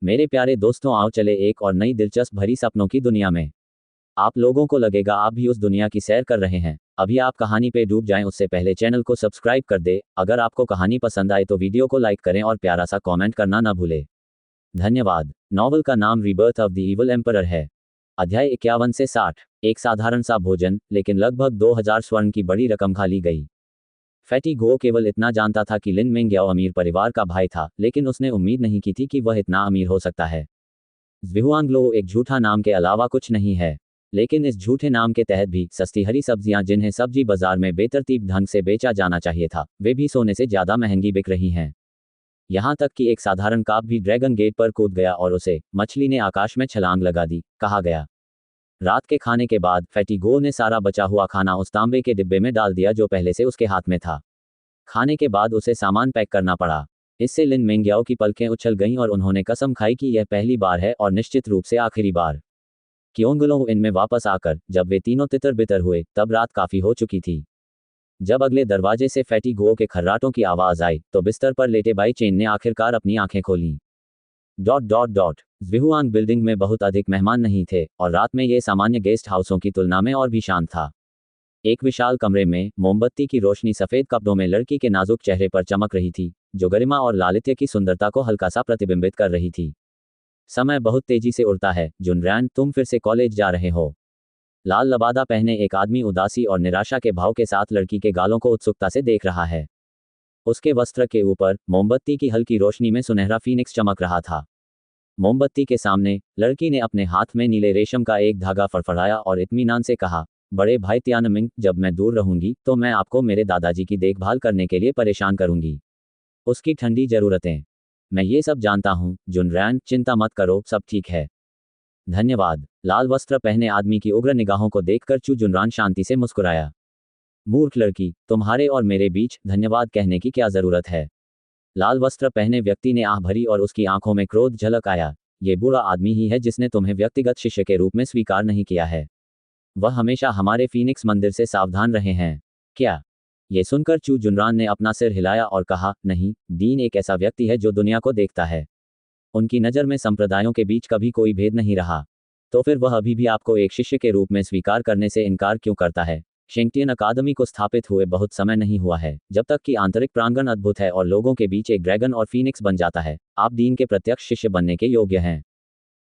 मेरे प्यारे दोस्तों, आओ चले एक और नई दिलचस्प भरी सपनों की दुनिया में। आप लोगों को लगेगा आप भी उस दुनिया की सैर कर रहे हैं। अभी आप कहानी पे डूब जाएं उससे पहले चैनल को सब्सक्राइब कर दे। अगर आपको कहानी पसंद आए तो वीडियो को लाइक करें और प्यारा सा कमेंट करना ना भूले। धन्यवाद। नॉवल का नाम rebirth of the evil emperor है। अध्याय 51 से 60। एक साधारण सा भोजन, लेकिन लगभग 2000 स्वर्ण की बड़ी रकम खा ली गई। फैटी गो केवल इतना जानता था कि लिन मेंग्याओ अमीर परिवार का भाई था, लेकिन उसने उम्मीद नहीं की थी कि वह इतना अमीर हो सकता है। ज़्विहुआंग्लो एक झूठा नाम के अलावा कुछ नहीं है, लेकिन इस झूठे नाम के तहत भी सस्ती हरी सब्जियां जिन्हें सब्जी बाजार में बेतरतीब ढंग से बेचा जाना चाहिए था, वे भी सोने से ज़्यादा महंगी बिक रही हैं। यहाँ तक कि एक साधारण काप भी ड्रैगन गेट पर कूद गया और उसे मछली ने आकाश में छलांग लगा दी, कहा गया। रात के खाने के बाद फैटी गो ने सारा बचा हुआ खाना उस तांबे के डिब्बे में डाल दिया जो पहले से उसके हाथ में था। खाने के बाद उसे सामान पैक करना पड़ा। इससे लिन मेंग्याओ की पलकें उछल गईं और उन्होंने कसम खाई कि यह पहली बार है और निश्चित रूप से आखिरी बार। क्योंगलो इनमें वापस आकर जब वे तीनों तितर बितर हुए तब रात काफी हो चुकी थी। जब अगले दरवाजे से फैटी गो के खर्राटों की आवाज आई तो बिस्तर पर लेटे बाई चेन ने आखिरकार अपनी आंखें खोलीं। ज़्विहुआंग बिल्डिंग में बहुत अधिक मेहमान नहीं थे और रात में ये सामान्य गेस्ट हाउसों की तुलना में और भी शांत था। एक विशाल कमरे में मोमबत्ती की रोशनी सफेद कपड़ों में लड़की के नाजुक चेहरे पर चमक रही थी, जो गरिमा और लालित्य की सुंदरता को हल्का सा प्रतिबिंबित कर रही थी। समय बहुत तेजी से उड़ता है जुनरैन, तुम फिर से कॉलेज जा रहे हो। लाल लबादा पहने एक आदमी उदासी और निराशा के भाव के साथ लड़की के गालों को उत्सुकता से देख रहा है। उसके वस्त्र के ऊपर मोमबत्ती की हल्की रोशनी में सुनहरा फीनिक्स चमक रहा था। मोमबत्ती के सामने लड़की ने अपने हाथ में नीले रेशम का एक धागा फड़फड़ाया और इत्मीनान से कहा, बड़े भाई तियानमिंग, जब मैं दूर रहूंगी तो मैं आपको मेरे दादाजी की देखभाल करने के लिए परेशान करूंगी। उसकी ठंडी जरूरतें। मैं ये सब जानता हूँ जुनरैन, चिंता मत करो, सब ठीक है। धन्यवाद। लाल वस्त्र पहने आदमी की उग्र निगाहों को देखकर चू जुनरान शांति से मुस्कुराया। मूर्ख लड़की, तुम्हारे और मेरे बीच धन्यवाद कहने की क्या जरूरत है। लाल वस्त्र पहने व्यक्ति ने आह भरी और उसकी आंखों में क्रोध झलक आया। ये बुरा आदमी ही है जिसने तुम्हें व्यक्तिगत शिष्य के रूप में स्वीकार नहीं किया है। वह हमेशा हमारे फीनिक्स मंदिर से सावधान रहे हैं। क्या? ये सुनकर चू जुनरान ने अपना सिर हिलाया और कहा, नहीं, दीन एक ऐसा व्यक्ति है जो दुनिया को देखता है। उनकी नज़र में संप्रदायों के बीच कभी कोई भेद नहीं रहा। तो फिर वह अभी भी आपको एक शिष्य के रूप में स्वीकार करने से इनकार क्यों करता है? शेंगटियन अकादमी को स्थापित हुए बहुत समय नहीं हुआ है। जब तक कि आंतरिक प्रांगण अद्भुत है और लोगों के बीच एक ड्रैगन और फीनिक्स बन जाता है, आप दीन के प्रत्यक्ष शिष्य बनने के योग्य हैं।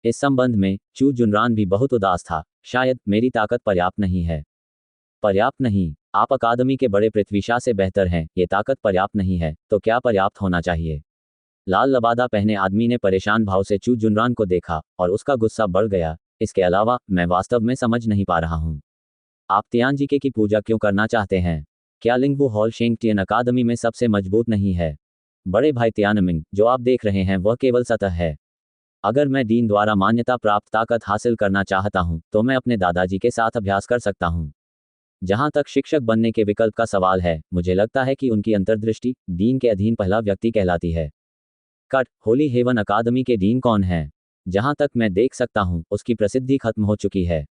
इस संबंध में चू जुनरान भी बहुत उदास था। शायद मेरी ताकत पर्याप्त नहीं है। पर्याप्त नहीं? आप अकादमी के बड़े पृथ्वीशाह से बेहतर हैं। ये ताकत पर्याप्त नहीं है तो क्या पर्याप्त होना चाहिए? लाल लबादा पहने आदमी ने परेशान भाव से चू जुनरान को देखा और उसका गुस्सा बढ़ गया। इसके अलावा मैं वास्तव में समझ नहीं पा रहा हूँ। आप तियानजिके की पूजा क्यों करना चाहते हैं? क्या लिंगवू हॉल शेंगटियन अकादमी में सबसे मजबूत नहीं है? बड़े भाई तियानमिंग, जो आप देख रहे हैं वह केवल सतह है। अगर मैं दीन द्वारा मान्यता प्राप्त ताकत हासिल करना चाहता हूं तो मैं अपने दादाजी के साथ अभ्यास कर सकता हूं। जहां तक शिक्षक बनने के विकल्प का सवाल है, मुझे लगता है कि उनकी अंतर्दृष्टि दीन के अधीन पहला व्यक्ति कहलाती है। कट, होली हेवन अकादमी के डीन कौन है? जहां तक मैं देख सकता हूं उसकी प्रसिद्धि खत्म हो चुकी है।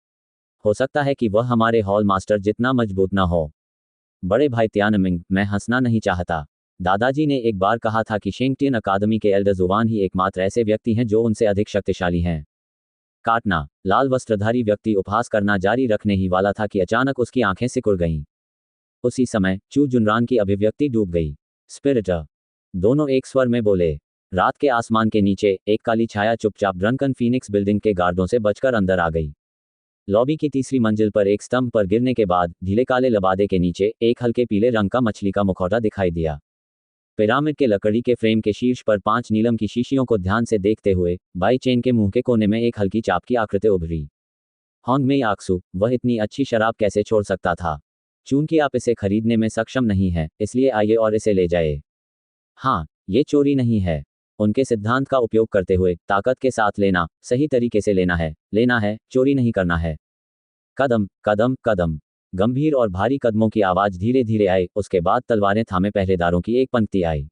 हो सकता है कि वह हमारे हॉल मास्टर जितना मजबूत ना हो। बड़े भाई तियानमिंग, मैं हंसना नहीं चाहता। दादाजी ने एक बार कहा था कि शेंगटियन अकादमी के एल्डर जुवान ही एकमात्र ऐसे व्यक्ति हैं जो उनसे अधिक शक्तिशाली हैं। काटना। लाल वस्त्रधारी व्यक्ति उपहास करना जारी रखने ही वाला था कि अचानक उसकी आंखें सिकुड़ गईं। उसी समय चू जुनरान की अभिव्यक्ति डूब गई। स्पिरिट। दोनों एक स्वर में बोले। रात के आसमान के नीचे एक काली छाया चुपचाप ड्रंकन फीनिक्स बिल्डिंग के गार्डों से बचकर अंदर आ गई। लॉबी की तीसरी मंजिल पर एक स्तंभ पर गिरने के बाद ढीले काले लबादे के नीचे एक हल्के पीले रंग का मछली का मुखौटा दिखाई दिया। पिरामिड के लकड़ी के फ्रेम के शीर्ष पर 5 नीलम की शीशियों को ध्यान से देखते हुए बाई चेन के मुंह के कोने में एक हल्की चाप की आकृति उभरी। होंग में आक्सू, वह इतनी अच्छी शराब कैसे छोड़ सकता था? चूंकि आप इसे खरीदने में सक्षम नहीं हैं, इसलिए आइए और इसे ले जाए। हाँ, ये चोरी नहीं है। उनके सिद्धांत का उपयोग करते हुए ताकत के साथ लेना, सही तरीके से लेना है, चोरी नहीं करना है। कदम कदम कदम। गंभीर और भारी कदमों की आवाज धीरे धीरे आई। उसके बाद तलवारें थामे पहरेदारों की एक पंक्ति आई।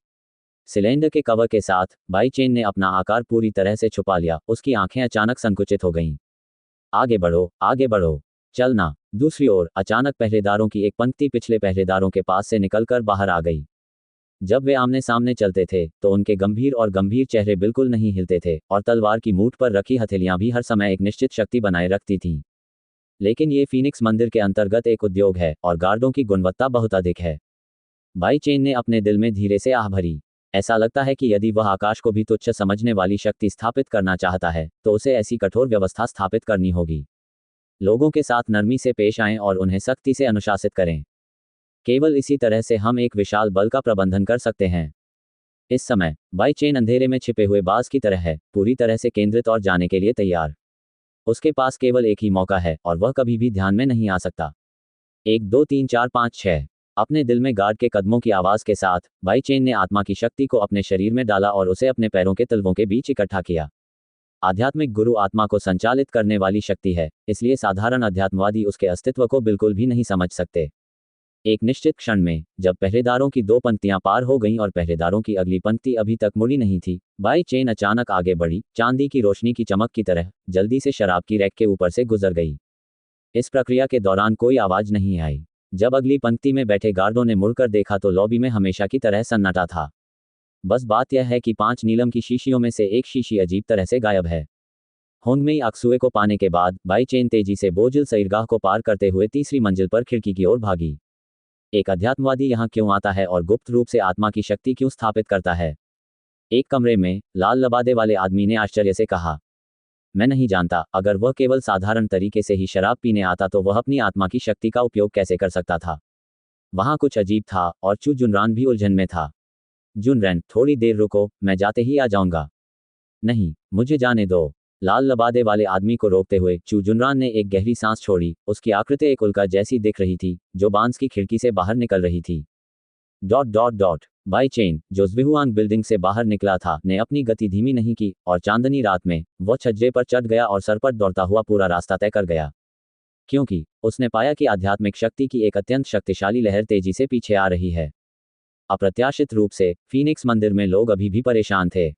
सिलेंडर के कवर के साथ बाई चेन ने अपना आकार पूरी तरह से छुपा लिया। उसकी आंखें अचानक संकुचित हो गईं। आगे बढ़ो, आगे बढ़ो, चलना। दूसरी ओर अचानक पहरेदारों की एक पंक्ति पिछले पहरेदारों के पास से निकलकर बाहर आ गई। जब वे आमने सामने चलते थे तो उनके गंभीर चेहरे बिल्कुल नहीं हिलते थे और तलवार की मूठ पर रखी हथेलियां भी हर समय एक निश्चित शक्ति बनाए रखती थीं। लेकिन ये फीनिक्स मंदिर के अंतर्गत एक उद्योग है और गार्डों की गुणवत्ता बहुत अधिक है। बाई चेन ने अपने दिल में धीरे से आह भरी। ऐसा लगता है कि यदि वह आकाश को भी तुच्छ समझने वाली शक्ति स्थापित करना चाहता है तो उसे ऐसी कठोर व्यवस्था स्थापित करनी होगी। लोगों के साथ नरमी से पेश आएं और उन्हें सख्ती से अनुशासित करें। केवल इसी तरह से हम एक विशाल बल का प्रबंधन कर सकते हैं। इस समय बाई चेन अंधेरे में छिपे हुए बाज की तरह है, पूरी तरह से केंद्रित और जाने के लिए तैयार। उसके पास केवल एक ही मौका है और वह कभी भी ध्यान में नहीं आ सकता। 1 2 3 4 5 6। अपने दिल में गार्ड के कदमों की आवाज के साथ बाई चेन ने आत्मा की शक्ति को अपने शरीर में डाला और उसे अपने पैरों के तलवों के बीच इकट्ठा किया। आध्यात्मिक गुरु आत्मा को संचालित करने वाली शक्ति है, इसलिए साधारण अध्यात्मवादी उसके अस्तित्व को बिल्कुल भी नहीं समझ सकते। एक निश्चित क्षण में जब पहरेदारों की 2 पंक्तियां पार हो गईं और पहरेदारों की अगली पंक्ति अभी तक मुड़ी नहीं थी, बाई चेन अचानक आगे बढ़ी, चांदी की रोशनी की चमक की तरह जल्दी से शराब की रैक के ऊपर से गुजर गई। इस प्रक्रिया के दौरान कोई आवाज नहीं आई। जब अगली पंक्ति में बैठे गार्डों ने मुड़कर देखा तो लॉबी में हमेशा की तरह सन्नाटा था। बस बात यह है कि 5 नीलम की शीशियों में से एक शीशी अजीब तरह से गायब है। होंगमेई अक्सुए को पाने के बाद बाई चेन तेजी से बोझिल सईरगाह को पार करते हुए तीसरी मंजिल पर खिड़की की ओर भागी। एक अध्यात्मवादी यहाँ क्यों आता है और गुप्त रूप से आत्मा की शक्ति क्यों स्थापित करता है? एक कमरे में लाल लबादे वाले आदमी ने आश्चर्य से कहा। मैं नहीं जानता, अगर वह केवल साधारण तरीके से ही शराब पीने आता तो वह अपनी आत्मा की शक्ति का उपयोग कैसे कर सकता था? वहाँ कुछ अजीब था और चू जुनरान भी उलझन में था। जुनरैन, थोड़ी देर रुको, मैं जाते ही आ जाऊंगा। नहीं, मुझे जाने दो। लाल लबादे वाले आदमी को रोकते हुए चू जुनरान ने एक गहरी सांस छोड़ी। उसकी आकृति एक उल्का जैसी दिख रही थी जो बांस की खिड़की से बाहर निकल रही थी। ... बाई चेन, जो ज़्विहुआंग बिल्डिंग से बाहर निकला था, ने अपनी गति धीमी नहीं की और चांदनी रात में वह छज्जे पर चढ़ गया और सरपट दौड़ता हुआ पूरा रास्ता तय कर गया, क्योंकि उसने पाया कि आध्यात्मिक शक्ति की एक अत्यंत शक्तिशाली लहर तेजी से पीछे आ रही है। अप्रत्याशित रूप से फीनिक्स मंदिर में लोग अभी भी परेशान थे।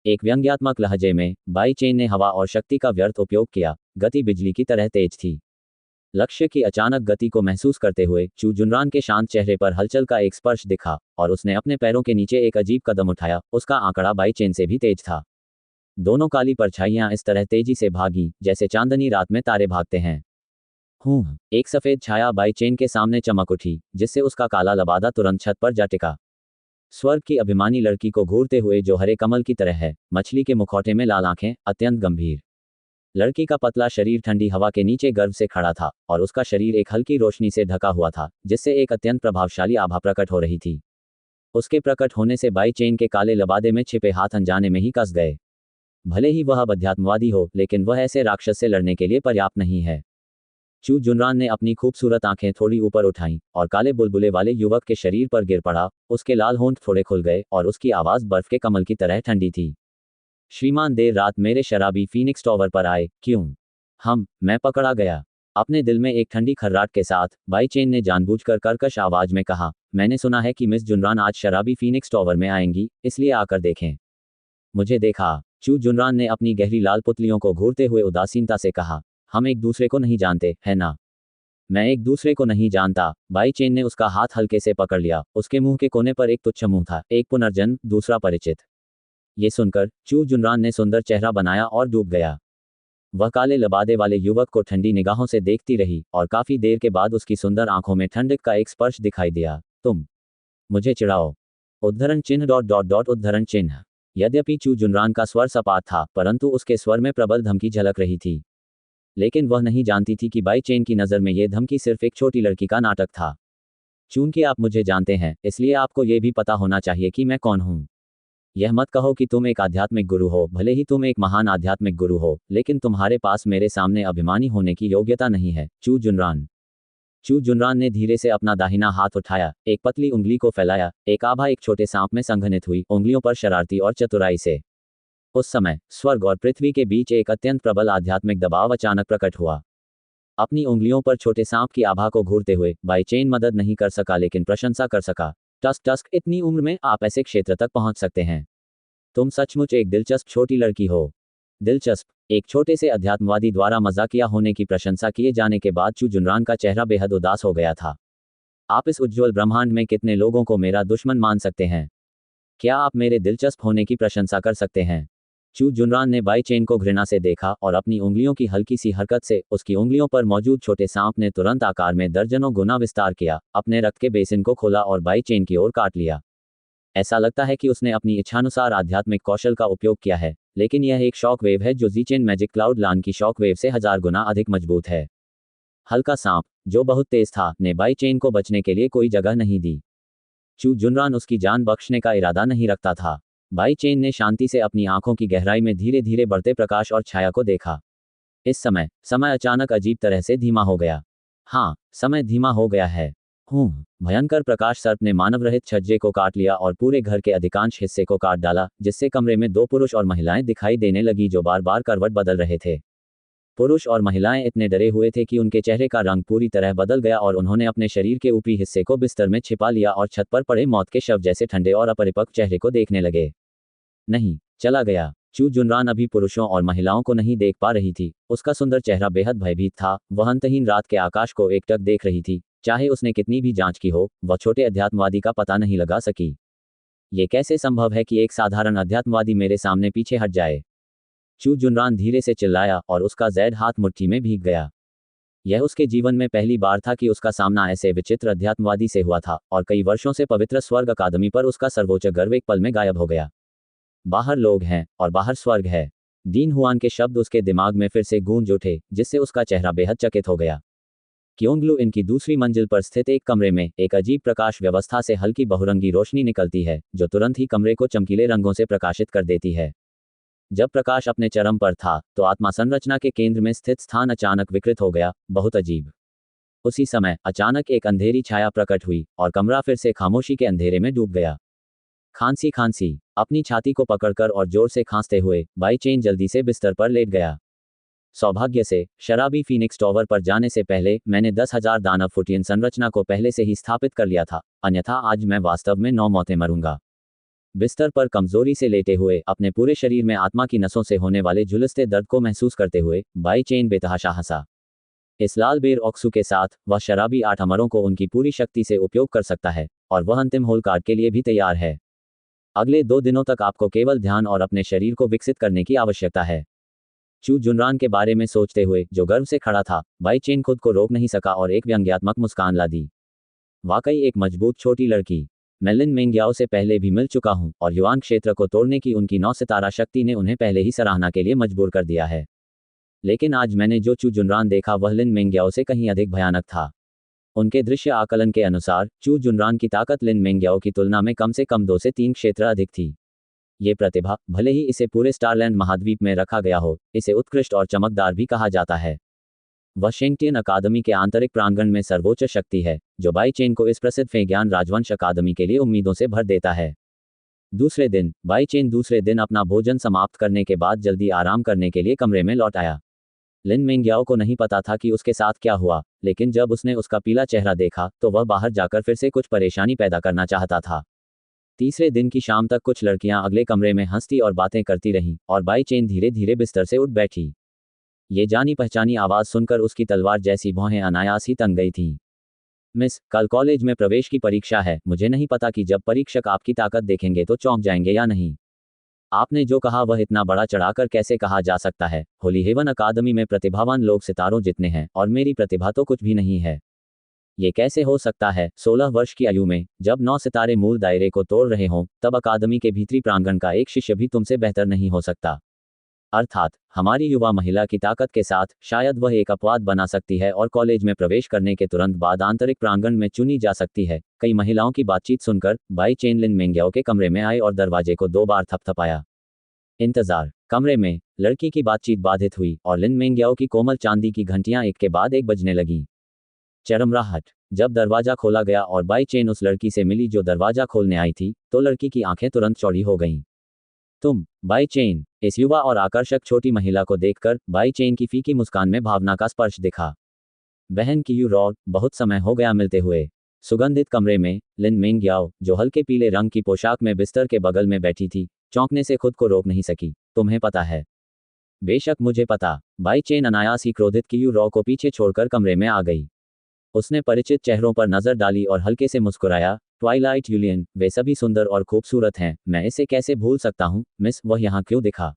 एक व्यंग्यात्मक लहजे में बाई चेन ने हवा और शक्ति का व्यर्थ उपयोग किया। गति बिजली की तरह तेज थी। लक्ष्य की अचानक गति को महसूस करते हुए चू जुनरान के शांत चेहरे पर हलचल का एक स्पर्श दिखा और उसने अपने पैरों के नीचे एक अजीब कदम उठाया। उसका आंकड़ा बाई चेन से भी तेज था। दोनों काली परछाइयां इस तरह तेजी से भागी जैसे चांदनी रात में तारे भागते हैं। एक सफेद छाया बाई चेन के सामने चमक उठी, जिससे उसका काला लबादा तुरंत छत पर जा टिका। स्वर्ग की अभिमानी लड़की को घूरते हुए जो हरे कमल की तरह है, मछली के मुखौटे में लाल आंखें, अत्यंत गंभीर। लड़की का पतला शरीर ठंडी हवा के नीचे गर्व से खड़ा था और उसका शरीर एक हल्की रोशनी से ढका हुआ था, जिससे एक अत्यंत प्रभावशाली आभा प्रकट हो रही थी। उसके प्रकट होने से बाई चेन के काले लबादे में छिपे हाथ अनजाने में ही कस गए। भले ही वह अध्यात्मवादी हो, लेकिन वह ऐसे राक्षस से लड़ने के लिए पर्याप्त नहीं है। चू जुनरान ने अपनी खूबसूरत आंखें थोड़ी ऊपर उठाईं और काले बुलबुले वाले युवक के शरीर पर गिर पड़ा। उसके लाल होंठ थोड़े खुल गए और उसकी आवाज बर्फ के कमल की तरह ठंडी थी। श्रीमान, देर रात मेरे शराबी फीनिक्स टॉवर पर आए, क्यों? मैं पकड़ा गया। अपने दिल में एक ठंडी खर्राट के साथ बाई चेन ने जानबूझकर कर्कश आवाज में कहा, मैंने सुना है कि मिस जुनरान आज शराबी फीनिक्स टॉवर में आएंगी, इसलिए आकर देखें। मुझे देखा? चू जुनरान ने अपनी गहरी लाल पुतलियों को घूरते हुए उदासीनता से कहा, हम एक दूसरे को नहीं जानते, है ना? मैं एक दूसरे को नहीं जानता। बाई चेन ने उसका हाथ हल्के से पकड़ लिया। उसके मुंह के कोने पर एक तुच्छ मुंह था, एक पुनर्जन्म, दूसरा परिचित। ये सुनकर चू जुनरान ने सुंदर चेहरा बनाया और डूब गया। वह काले लबादे वाले युवक को ठंडी निगाहों से देखती रही और काफी देर के बाद उसकी सुंदर आंखों में ठंडक का एक स्पर्श दिखाई दिया। तुम मुझे चिढ़ाओ। उद्धरण चिन्ह ... उद्धरण चिन्ह। यद्यपि चू जुनरान का स्वर सपाट था, परंतु उसके स्वर में प्रबल धमकी झलक रही थी। लेकिन वह नहीं जानती थी कि बाई चेन की नज़र में यह धमकी सिर्फ एक छोटी लड़की का नाटक था। चूंकि आप मुझे जानते हैं, इसलिए आपको यह भी पता होना चाहिए कि मैं कौन हूं। यह मत कहो कि तुम एक आध्यात्मिक गुरु हो। भले ही तुम एक महान आध्यात्मिक गुरु हो, लेकिन तुम्हारे पास मेरे सामने अभिमानी होने की योग्यता नहीं है। चू जुनरान। चू जुनरान ने धीरे से अपना दाहिना हाथ उठाया, एक पतली उंगली को फैलाया। एक आभा एक छोटे सांप में संघनित हुई, उंगलियों पर शरारती और चतुराई से। उस समय स्वर्ग और पृथ्वी के बीच एक अत्यंत प्रबल आध्यात्मिक दबाव अचानक प्रकट हुआ। अपनी उंगलियों पर छोटे सांप की आभा को घूरते हुए बाई चेन मदद नहीं कर सका, लेकिन प्रशंसा कर सका। टस्क, इतनी उम्र में आप ऐसे क्षेत्र तक पहुंच सकते हैं। तुम सचमुच एक दिलचस्प छोटी लड़की हो। दिलचस्प। एक छोटे से अध्यात्मवादी द्वारा मजाकिया होने की प्रशंसा किए जाने के बाद चू जुनरान का चेहरा बेहद उदास हो गया था। आप इस उज्ज्वल ब्रह्मांड में कितने लोगों को मेरा दुश्मन मान सकते हैं? क्या आप मेरे दिलचस्प होने की प्रशंसा कर सकते हैं? चू जुनरान ने बाई चेन को घृणा से देखा और अपनी उंगलियों की हल्की सी हरकत से उसकी उंगलियों पर मौजूद छोटे सांप ने तुरंत आकार में दर्जनों गुना विस्तार किया, अपने रक्त के बेसिन को खोला और बाई चेन की ओर काट लिया। ऐसा लगता है कि उसने अपनी इच्छानुसार आध्यात्मिक कौशल का उपयोग किया है, लेकिन यह एक शॉक वेव है जो ज़ीचेन मैजिक क्लाउड लान की शॉक वेव से 1000 गुना अधिक मजबूत है। हल्का सांप, जो बहुत तेज था, ने बाई चेन को बचने के लिए कोई जगह नहीं दी। चू जुनरान उसकी जान बख्शने का इरादा नहीं रखता था। बाई चेन ने शांति से अपनी आंखों की गहराई में धीरे धीरे बढ़ते प्रकाश और छाया को देखा। इस समय अचानक अजीब तरह से धीमा हो गया। हाँ, समय धीमा हो गया है। भयंकर प्रकाश सर्प ने मानवरहित छज्जे को काट लिया और पूरे घर के अधिकांश हिस्से को काट डाला, जिससे कमरे में 2 पुरुष और महिलाएं दिखाई देने लगी जो बार बार करवट बदल रहे थे। पुरुष और महिलाएं इतने डरे हुए थे कि उनके चेहरे का रंग पूरी तरह बदल गया और उन्होंने अपने शरीर के ऊपरी हिस्से को बिस्तर में छिपा लिया और छत पर पड़े मौत के शव जैसे ठंडे और अपरिपक्व चेहरे को देखने लगे। नहीं, चला गया। चू जुनरान अभी पुरुषों और महिलाओं को नहीं देख पा रही थी। उसका सुंदर चेहरा बेहद भयभीत था। वह अंतहीन रात के आकाश को एकटक देख रही थी। चाहे उसने कितनी भी जांच की हो, वह छोटे अध्यात्मवादी का पता नहीं लगा सकी। ये कैसे संभव है कि एक साधारण अध्यात्मवादी मेरे सामने पीछे हट जाए? चू जुनरान धीरे से चिल्लाया और उसका जैद हाथ मुट्ठी में भीग गया। यह उसके जीवन में पहली बार था कि उसका सामना ऐसे विचित्र अध्यात्मवादी से हुआ था और कई वर्षों से पवित्र स्वर्ग अकादमी पर उसका सर्वोच्च गर्व एक पल में गायब हो गया। बाहर लोग हैं और बाहर स्वर्ग है। डीन हुआन के शब्द उसके दिमाग में फिर से गूंज उठे, जिससे उसका चेहरा बेहद चकित हो गया। क्योंग्लू इन की दूसरी मंजिल पर स्थित एक कमरे में एक अजीब प्रकाश व्यवस्था से हल्की बहुरंगी रोशनी निकलती है, जो तुरंत ही कमरे को चमकीले रंगों से प्रकाशित कर देती है। जब प्रकाश अपने चरम पर था, तो आत्मा संरचना के केंद्र में स्थित स्थान अचानक विकृत हो गया, बहुत अजीब। उसी समय अचानक एक अंधेरी छाया प्रकट हुई और कमरा फिर से खामोशी के अंधेरे में डूब गया। खांसी, अपनी छाती को पकड़कर और जोर से खांसते हुए बाई चेन जल्दी से बिस्तर पर लेट गया। सौभाग्य से शराबी फीनिक्स टॉवर पर जाने से पहले मैंने 10,000 दानव फुटियन संरचना को पहले से ही स्थापित कर लिया था, अन्यथा आज मैं वास्तव में 9 मौतें मरूंगा। बिस्तर पर कमजोरी से लेटे हुए, अपने पूरे शरीर में आत्मा की नसों से होने वाले झुलसते दर्द को महसूस करते हुए बाई चेन बेतहाशा हंसा। इस लाल बेर ऑक्सू के साथ वह शराबी 8 अमरों को उनकी पूरी शक्ति से उपयोग कर सकता है और वह अंतिम होल कार्ड के लिए भी तैयार है। अगले 2 दिनों तक आपको केवल ध्यान और अपने शरीर को विकसित करने की आवश्यकता है। चू जुनरान के बारे में सोचते हुए, जो गर्व से खड़ा था, बाई चेन खुद को रोक नहीं सका और एक व्यंग्यात्मक मुस्कान ला दी। वाकई एक मजबूत छोटी लड़की। मैं लिन मेंग्याओ से पहले भी मिल चुका हूं और युआन क्षेत्र को तोड़ने की उनकी 9 सितारा शक्ति ने उन्हें पहले ही सराहना के लिए मजबूर कर दिया है। लेकिन आज मैंने जो चू जुनरान देखा वह लिन मेंग्याओ से कहीं अधिक भयानक था। उनके दृश्य आकलन के अनुसार चू जुनरान की ताकत लिन मेंग्याओ की तुलना में कम से कम 2 से 3 क्षेत्र अधिक थी। ये प्रतिभा, भले ही इसे पूरे स्टारलैंड महाद्वीप में रखा गया हो, इसे उत्कृष्ट और चमकदार भी कहा जाता है। वाशिंगटन अकादमी के आंतरिक प्रांगण में सर्वोच्च शक्ति है, जो बाई चेन को इस प्रसिद्ध फेज्ञान राजवंश अकादमी के लिए उम्मीदों से भर देता है। बाई चेन दूसरे दिन अपना भोजन समाप्त करने के बाद जल्दी आराम करने के लिए कमरे में लौट आया। लिन मेंग्याओ को नहीं पता था कि उसके साथ क्या हुआ, लेकिन जब उसने उसका पीला चेहरा देखा तो वह बाहर जाकर फिर से कुछ परेशानी पैदा करना चाहता था। तीसरे दिन की शाम तक कुछ लड़कियां अगले कमरे में हंसती और बातें करती रहीं और बाई चेन धीरे धीरे बिस्तर से उठ बैठी। ये जानी पहचानी आवाज़ सुनकर उसकी तलवार जैसी भौहें अनायास ही तन गई थीं। मिस, कल कॉलेज में प्रवेश की परीक्षा है। मुझे नहीं पता कि जब परीक्षक आपकी ताकत देखेंगे तो चौंक जाएंगे या नहीं। आपने जो कहा वह इतना बड़ा चढ़ाकर कैसे कहा जा सकता है? होली हेवन अकादमी में प्रतिभावान लोग सितारों जितने हैं और मेरी प्रतिभा तो कुछ भी नहीं है। ये कैसे हो सकता है? 16 वर्ष की आयु में, जब 9 सितारे मूल दायरे को तोड़ रहे हों, तब अकादमी के भीतरी प्रांगण का एक शिष्य भी तुमसे बेहतर नहीं हो सकता। अर्थात हमारी युवा महिला की ताकत के साथ शायद वह एक अपवाद बना सकती है और कॉलेज में प्रवेश करने के तुरंत बाद आंतरिक प्रांगण में चुनी जा सकती है। कई महिलाओं की बातचीत सुनकर बाई चेन लिन मेंग्याओ के कमरे में आए और दरवाजे को 2 बार थपथपाया। इंतजार। कमरे में लड़की की बातचीत बाधित हुई और लिन मेंग्याओ की कोमल चांदी की घंटियां एक के बाद एक बजने लगीं। चरमराहट। जब दरवाजा खोला गया और बाई चेन उस लड़की से मिली जो दरवाजा खोलने आई थी, तो लड़की की आंखें तुरंत चौड़ी हो गईं। तुम, बाई चेन? इस युवा और आकर्षक छोटी महिला को देखकर बाई चेन की फीकी मुस्कान में भावना का स्पर्श दिखा। बहन की यू रॉड, बहुत समय हो गया मिलते हुए। सुगंधित कमरे में लिन मेंग्याओ, जो हल्के पीले रंग की पोशाक में बिस्तर के बगल में बैठी थी, चौंकने से खुद को रोक नहीं सकी। तुम्हें पता है? बेशक मुझे पता। बाई चेन अनायास ही क्रोधित की यू रॉ को पीछे छोड़कर कमरे में आ गई। उसने परिचित चेहरों पर नजर डाली और हल्के से मुस्कुराया। ट्वाइलाइट यूलियन, वे सभी सुंदर और खूबसूरत हैं, मैं इसे कैसे भूल सकता हूँ मिस, वह यहाँ क्यों दिखा।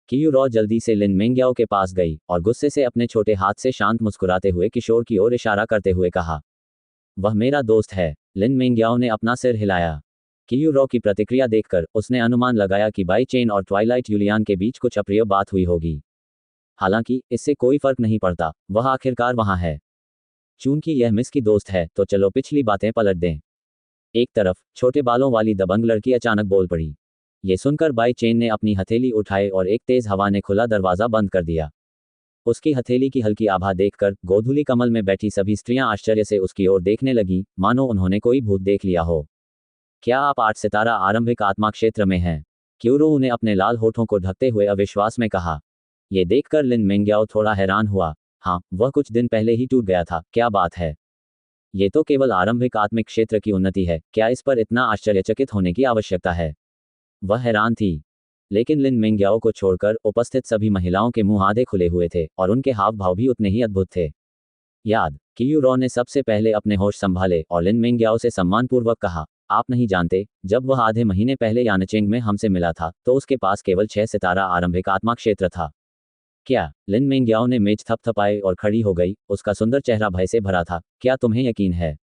कियू रॉ जल्दी से लिन मेंग्याओ के पास गई और गुस्से से अपने छोटे हाथ से शांत मुस्कुराते हुए किशोर की ओर इशारा करते हुए कहा, वह मेरा दोस्त है। लिन मेंग्याओ ने अपना सिर हिलाया। कियू रॉ की प्रतिक्रिया देखकर उसने अनुमान लगाया कि बाई चेन और ट्वाइलाइट यूलियन के बीच कुछ अप्रिय बात हुई होगी। हालांकि इससे कोई फर्क नहीं पड़ता, वह आखिरकार वहां है। चूंकि यह मिस की दोस्त है तो चलो पिछली बातें पलट दें। एक तरफ छोटे बालों वाली दबंग लड़की अचानक बोल पड़ी। ये सुनकर बाई चेन ने अपनी हथेली उठाई और एक तेज हवा ने खुला दरवाजा बंद कर दिया। उसकी हथेली की हल्की आभा देखकर गोधूली कमल में बैठी सभी स्त्रियां आश्चर्य से उसकी ओर देखने लगीं, मानो उन्होंने कोई भूत देख लिया हो। क्या आप 8 सितारा आरंभिक आत्मा क्षेत्र में हैं? क्यूरो ने अपने लाल होठों को ढकते हुए अविश्वास में कहा। ये देखकर लिन मेंग्याओ थोड़ा हैरान हुआ। हाँ, वह कुछ दिन पहले ही टूट गया था, क्या बात है। ये तो केवल आरंभिक आत्मिक क्षेत्र की उन्नति है, क्या इस पर इतना आश्चर्यचकित होने की आवश्यकता है। वह हैरान थी। लेकिन लिन मेंग्याओ को छोड़कर उपस्थित सभी महिलाओं के मुंह आधे खुले हुए थे और उनके हाव भाव भी उतने ही अद्भुत थे। याद, कियू रॉ ने सबसे पहले अपने होश संभाले और लिन मेंग्याओ से सम्मानपूर्वक कहा, आप नहीं जानते, जब वह आधे महीने पहले यानचेंग में हमसे मिला था तो उसके पास केवल 6 सितारा आरंभिक आत्मा क्षेत्र था। क्या? लिन मेंग्याओ ने मेज थपथपाए और खड़ी हो गई, उसका सुंदर चेहरा भय से भरा था। क्या तुम्हें यकीन है?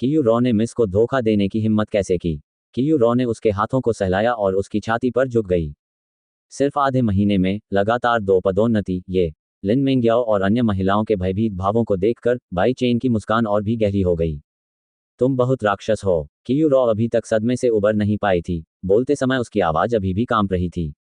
कियू रॉ ने मिस को धोखा देने की हिम्मत कैसे की? कियू रॉ ने उसके हाथों को सहलाया और उसकी छाती पर झुक गई। सिर्फ आधे महीने में लगातार 2 पदोन्नति, ये। लिन मेंग्याओ और अन्य महिलाओं के भयभीत भावों को देखकर बाई चेन की मुस्कान और भी गहरी हो गई। तुम बहुत राक्षस हो। कियू रॉ अभी तक सदमे से उबर नहीं पाई थी, बोलते समय उसकी आवाज अभी भी कांप रही थी।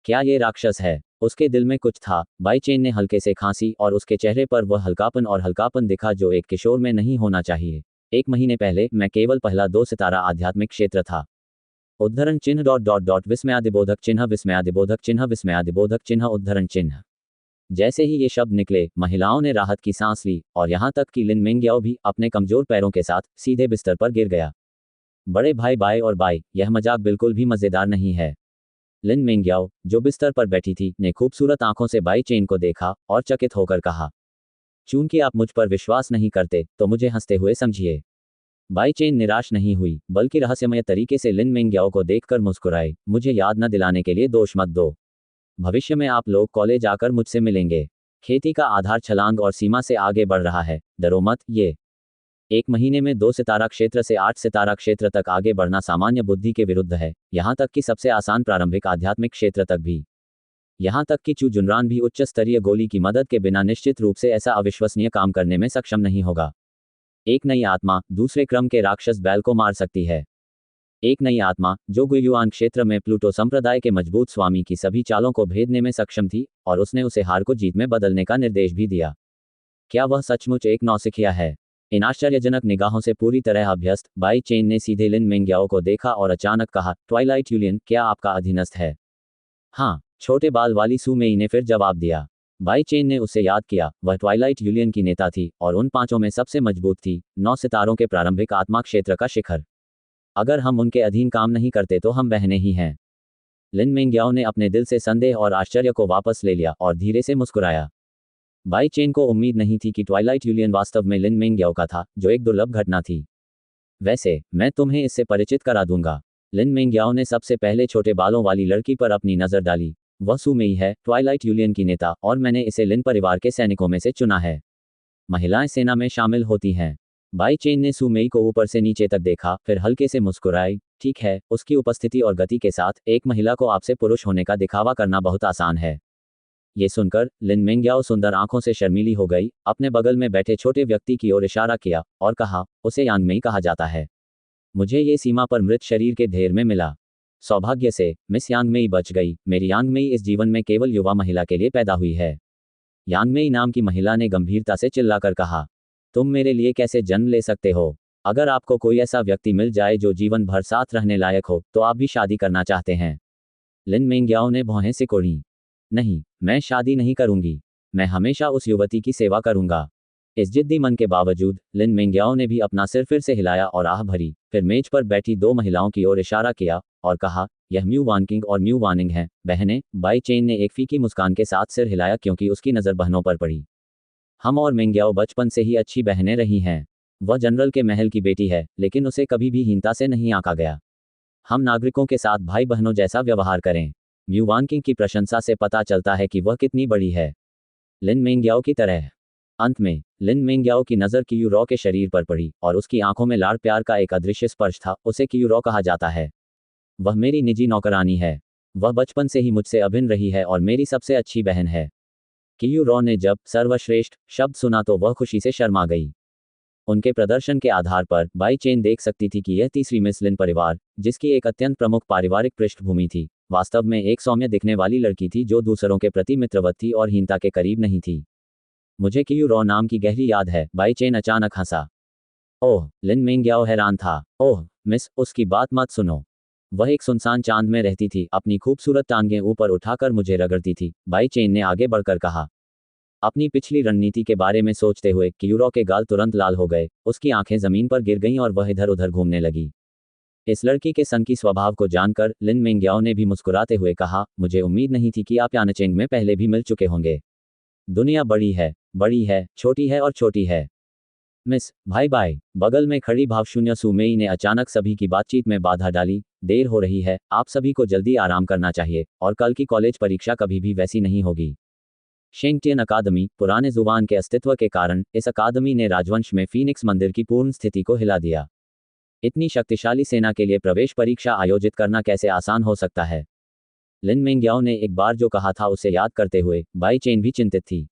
क्या ये राक्षस है? उसके दिल में कुछ था। बाई चेन ने हल्के से खांसी और उसके चेहरे पर वह हल्कापन दिखा जो एक किशोर में नहीं होना चाहिए। 1 महीने पहले मैं केवल पहला 2 सितारा आध्यात्मिक क्षेत्र था। उद्धरण चिन्ह डॉट डॉट डॉट विस्मयादिबोधक चिन्ह विस्मयादिबोधक चिन्ह विस्मयादिबोधक चिन्ह उद्धरण चिन्ह। जैसे ही ये शब्द निकले, महिलाओं ने राहत की सांस ली और यहां तक कि लिन मेंग्याओ भी अपने कमजोर पैरों के साथ सीधे बिस्तर पर गिर गया। बड़े भाई बाय और बाई, यह मजाक बिल्कुल भी मजेदार नहीं है। लिन मेंग्याओ, जो बिस्तर पर बैठी थी, ने खूबसूरत आंखों से बाई चेन को देखा और चकित होकर कहा, चूंकि आप मुझ पर विश्वास नहीं करते तो मुझे हंसते हुए समझिए। बाई चेन निराश नहीं हुई, बल्कि रहस्यमय तरीके से लिन मेंग्याओ को देखकर मुस्कुराई। मुझे याद न दिलाने के लिए दोष मत दो। भविष्य में आप लोग कॉलेज आकर मुझसे मिलेंगे। खेती का आधार छलांग और सीमा से आगे बढ़ रहा है, डरो मत। ये 1 महीने में 2 सितारा क्षेत्र से 8 सितारा क्षेत्र तक आगे बढ़ना सामान्य बुद्धि के विरुद्ध है, यहाँ तक कि सबसे आसान प्रारंभिक आध्यात्मिक क्षेत्र तक भी। यहाँ तक कि चू जुनरान भी उच्च स्तरीय गोली की मदद के बिना निश्चित रूप से ऐसा अविश्वसनीय काम करने में सक्षम नहीं होगा। एक नई आत्मा दूसरे क्रम के राक्षस बैल को मार सकती है। एक नई आत्मा जो गुयुआन क्षेत्र में प्लूटो संप्रदाय के मजबूत स्वामी की सभी चालों को भेदने में सक्षम थी, और उसने उसे हार को जीत में बदलने का निर्देश भी दिया। क्या वह सचमुच एक नौसिखिया है? इन आश्चर्यजनक निगाहों से पूरी तरह अभ्यस्त बाई चेन ने सीधे लिन मेंग्याओ को देखा और अचानक कहा, ट्वाइलाइट यूलियन, क्या आपका अधीनस्थ है? हाँ, छोटे बाल वाली सू मेई ने फिर जवाब दिया। बाई चेन ने उसे याद किया, वह ट्वाइलाइट यूलियन की नेता थी और उन 5 में सबसे मजबूत थी, 9 सितारों के प्रारंभिक आत्मा क्षेत्र का शिखर। अगर हम उनके अधीन काम नहीं करते तो हम बहने ही हैं। लिन मेंग्याओ ने अपने दिल से संदेह और आश्चर्य को वापस ले लिया और धीरे से मुस्कुराया। बाई चेन को उम्मीद नहीं थी कि ट्वाइलाइट यूलियन वास्तव में लिन मेंग्याओ का था, जो एक दुर्लभ घटना थी। वैसे मैं तुम्हें इससे परिचित करा दूंगा। लिन मेंग्याओ ने सबसे पहले छोटे बालों वाली लड़की पर अपनी नजर डाली। वह सू मेई है, ट्वाइलाइट यूलियन की नेता, और मैंने इसे लिन परिवार के सैनिकों में से चुना है। महिलाएं सेना में शामिल होती हैं। बाई चेन ने सू मेई को ऊपर से नीचे तक देखा, फिर हल्के से मुस्कुराई। ठीक है, उसकी उपस्थिति और गति के साथ एक महिला को आपसे पुरुष होने का दिखावा करना बहुत आसान है। ये सुनकर लिन मेंग्याओ सुंदर आंखों से शर्मीली हो गई, अपने बगल में बैठे छोटे व्यक्ति की ओर इशारा किया और कहा, उसे यांगमेई कहा जाता है। मुझे ये सीमा पर मृत शरीर के ढेर में मिला। सौभाग्य से मिस यांगमेई बच गई। मेरी यांगमेई इस जीवन में केवल युवा महिला के लिए पैदा हुई है। यांगमेई नाम की महिला ने गंभीरता से चिल्लाकर कहा, तुम मेरे लिए कैसे जन्म ले सकते हो? अगर आपको कोई ऐसा व्यक्ति मिल जाए जो जीवन भर साथ रहने लायक हो तो आप भी शादी करना चाहते हैं। लिन मेंग्याओ ने भौहें सिकोड़ी। नहीं, मैं शादी नहीं करूंगी। मैं हमेशा उस युवती की सेवा करूंगा। इस जिद्दी मन के बावजूद लिन मेंग्याओ ने भी अपना सिर फिर से हिलाया और आह भरी, फिर मेज पर बैठी 2 महिलाओं की ओर इशारा किया और कहा, यह म्यू वानकिंग और म्यू वानिंग है, बहनें। बाई चेन ने एक फीकी मुस्कान के साथ सिर हिलाया क्योंकि उसकी नज़र बहनों पर पड़ी। हम और मेंग्याओ बचपन से ही अच्छी बहनें रही हैं। वह जनरल के महल की बेटी है, लेकिन उसे कभी भी हीनता से नहीं आंका गया। हम नागरिकों के साथ भाई बहनों जैसा व्यवहार करें। म्यू वानकिंग की प्रशंसा से पता चलता है कि वह कितनी बड़ी है, लिन मेंग्याओ की तरह। अंत में लिन मेंग्याओ की नज़र कियूरो के शरीर पर पड़ी और उसकी आंखों में लाड़ प्यार का एक अदृश्य स्पर्श था। उसे कियूरो कहा जाता है। वह मेरी निजी नौकरानी है। वह बचपन से ही मुझसे अभिन्न रही है और मेरी सबसे अच्छी बहन है। कियूरो ने जब सर्वश्रेष्ठ शब्द सुना तो वह खुशी से शर्मा गई। उनके प्रदर्शन के आधार पर बाई चेन देख सकती थी कि यह तीसरी मिस लिन परिवार, जिसकी एक अत्यंत प्रमुख पारिवारिक पृष्ठभूमि थी, वास्तव में एक सौम्य दिखने वाली लड़की थी जो दूसरों के प्रति मित्रवत थी और हीनता के करीब नहीं थी। मुझे कियूरो नाम की गहरी याद है, बाई चेन अचानक हंसा। ओह, लिन मेंग्याओ हैरान था। ओह मिस, उसकी बात मत सुनो। वह एक सुनसान चांद में रहती थी, अपनी खूबसूरत टांगें ऊपर उठाकर मुझे रगड़ती थी, बाई चेन ने आगे बढ़कर कहा। अपनी पिछली रणनीति के बारे में सोचते हुए कियूरो के गाल तुरंत लाल हो गए, उसकी आंखें जमीन पर गिर गईं और वह इधर उधर घूमने लगी। इस लड़की के सनकी स्वभाव को जानकर लिन मेंग्याओ ने भी मुस्कुराते हुए कहा, मुझे उम्मीद नहीं थी कि आप यानचेंग में पहले भी मिल चुके होंगे। दुनिया बड़ी है, छोटी है और छोटी है। मिस, भाई बाय। बगल में खड़ी भावशून्य सुमेई ने अचानक सभी की बातचीत में बाधा डाली। देर हो रही है, आप सभी को जल्दी आराम करना चाहिए, और कल की कॉलेज परीक्षा कभी भी वैसी नहीं होगी। शेंगटियन अकादमी, पुराने जुबान के अस्तित्व के कारण इस अकादमी ने राजवंश में फीनिक्स मंदिर की पूर्ण स्थिति को हिला दिया। इतनी शक्तिशाली सेना के लिए प्रवेश परीक्षा आयोजित करना कैसे आसान हो सकता है? लिन मेंग्याओ ने एक बार जो कहा था उसे याद करते हुए बाई चेन भी चिंतित थी।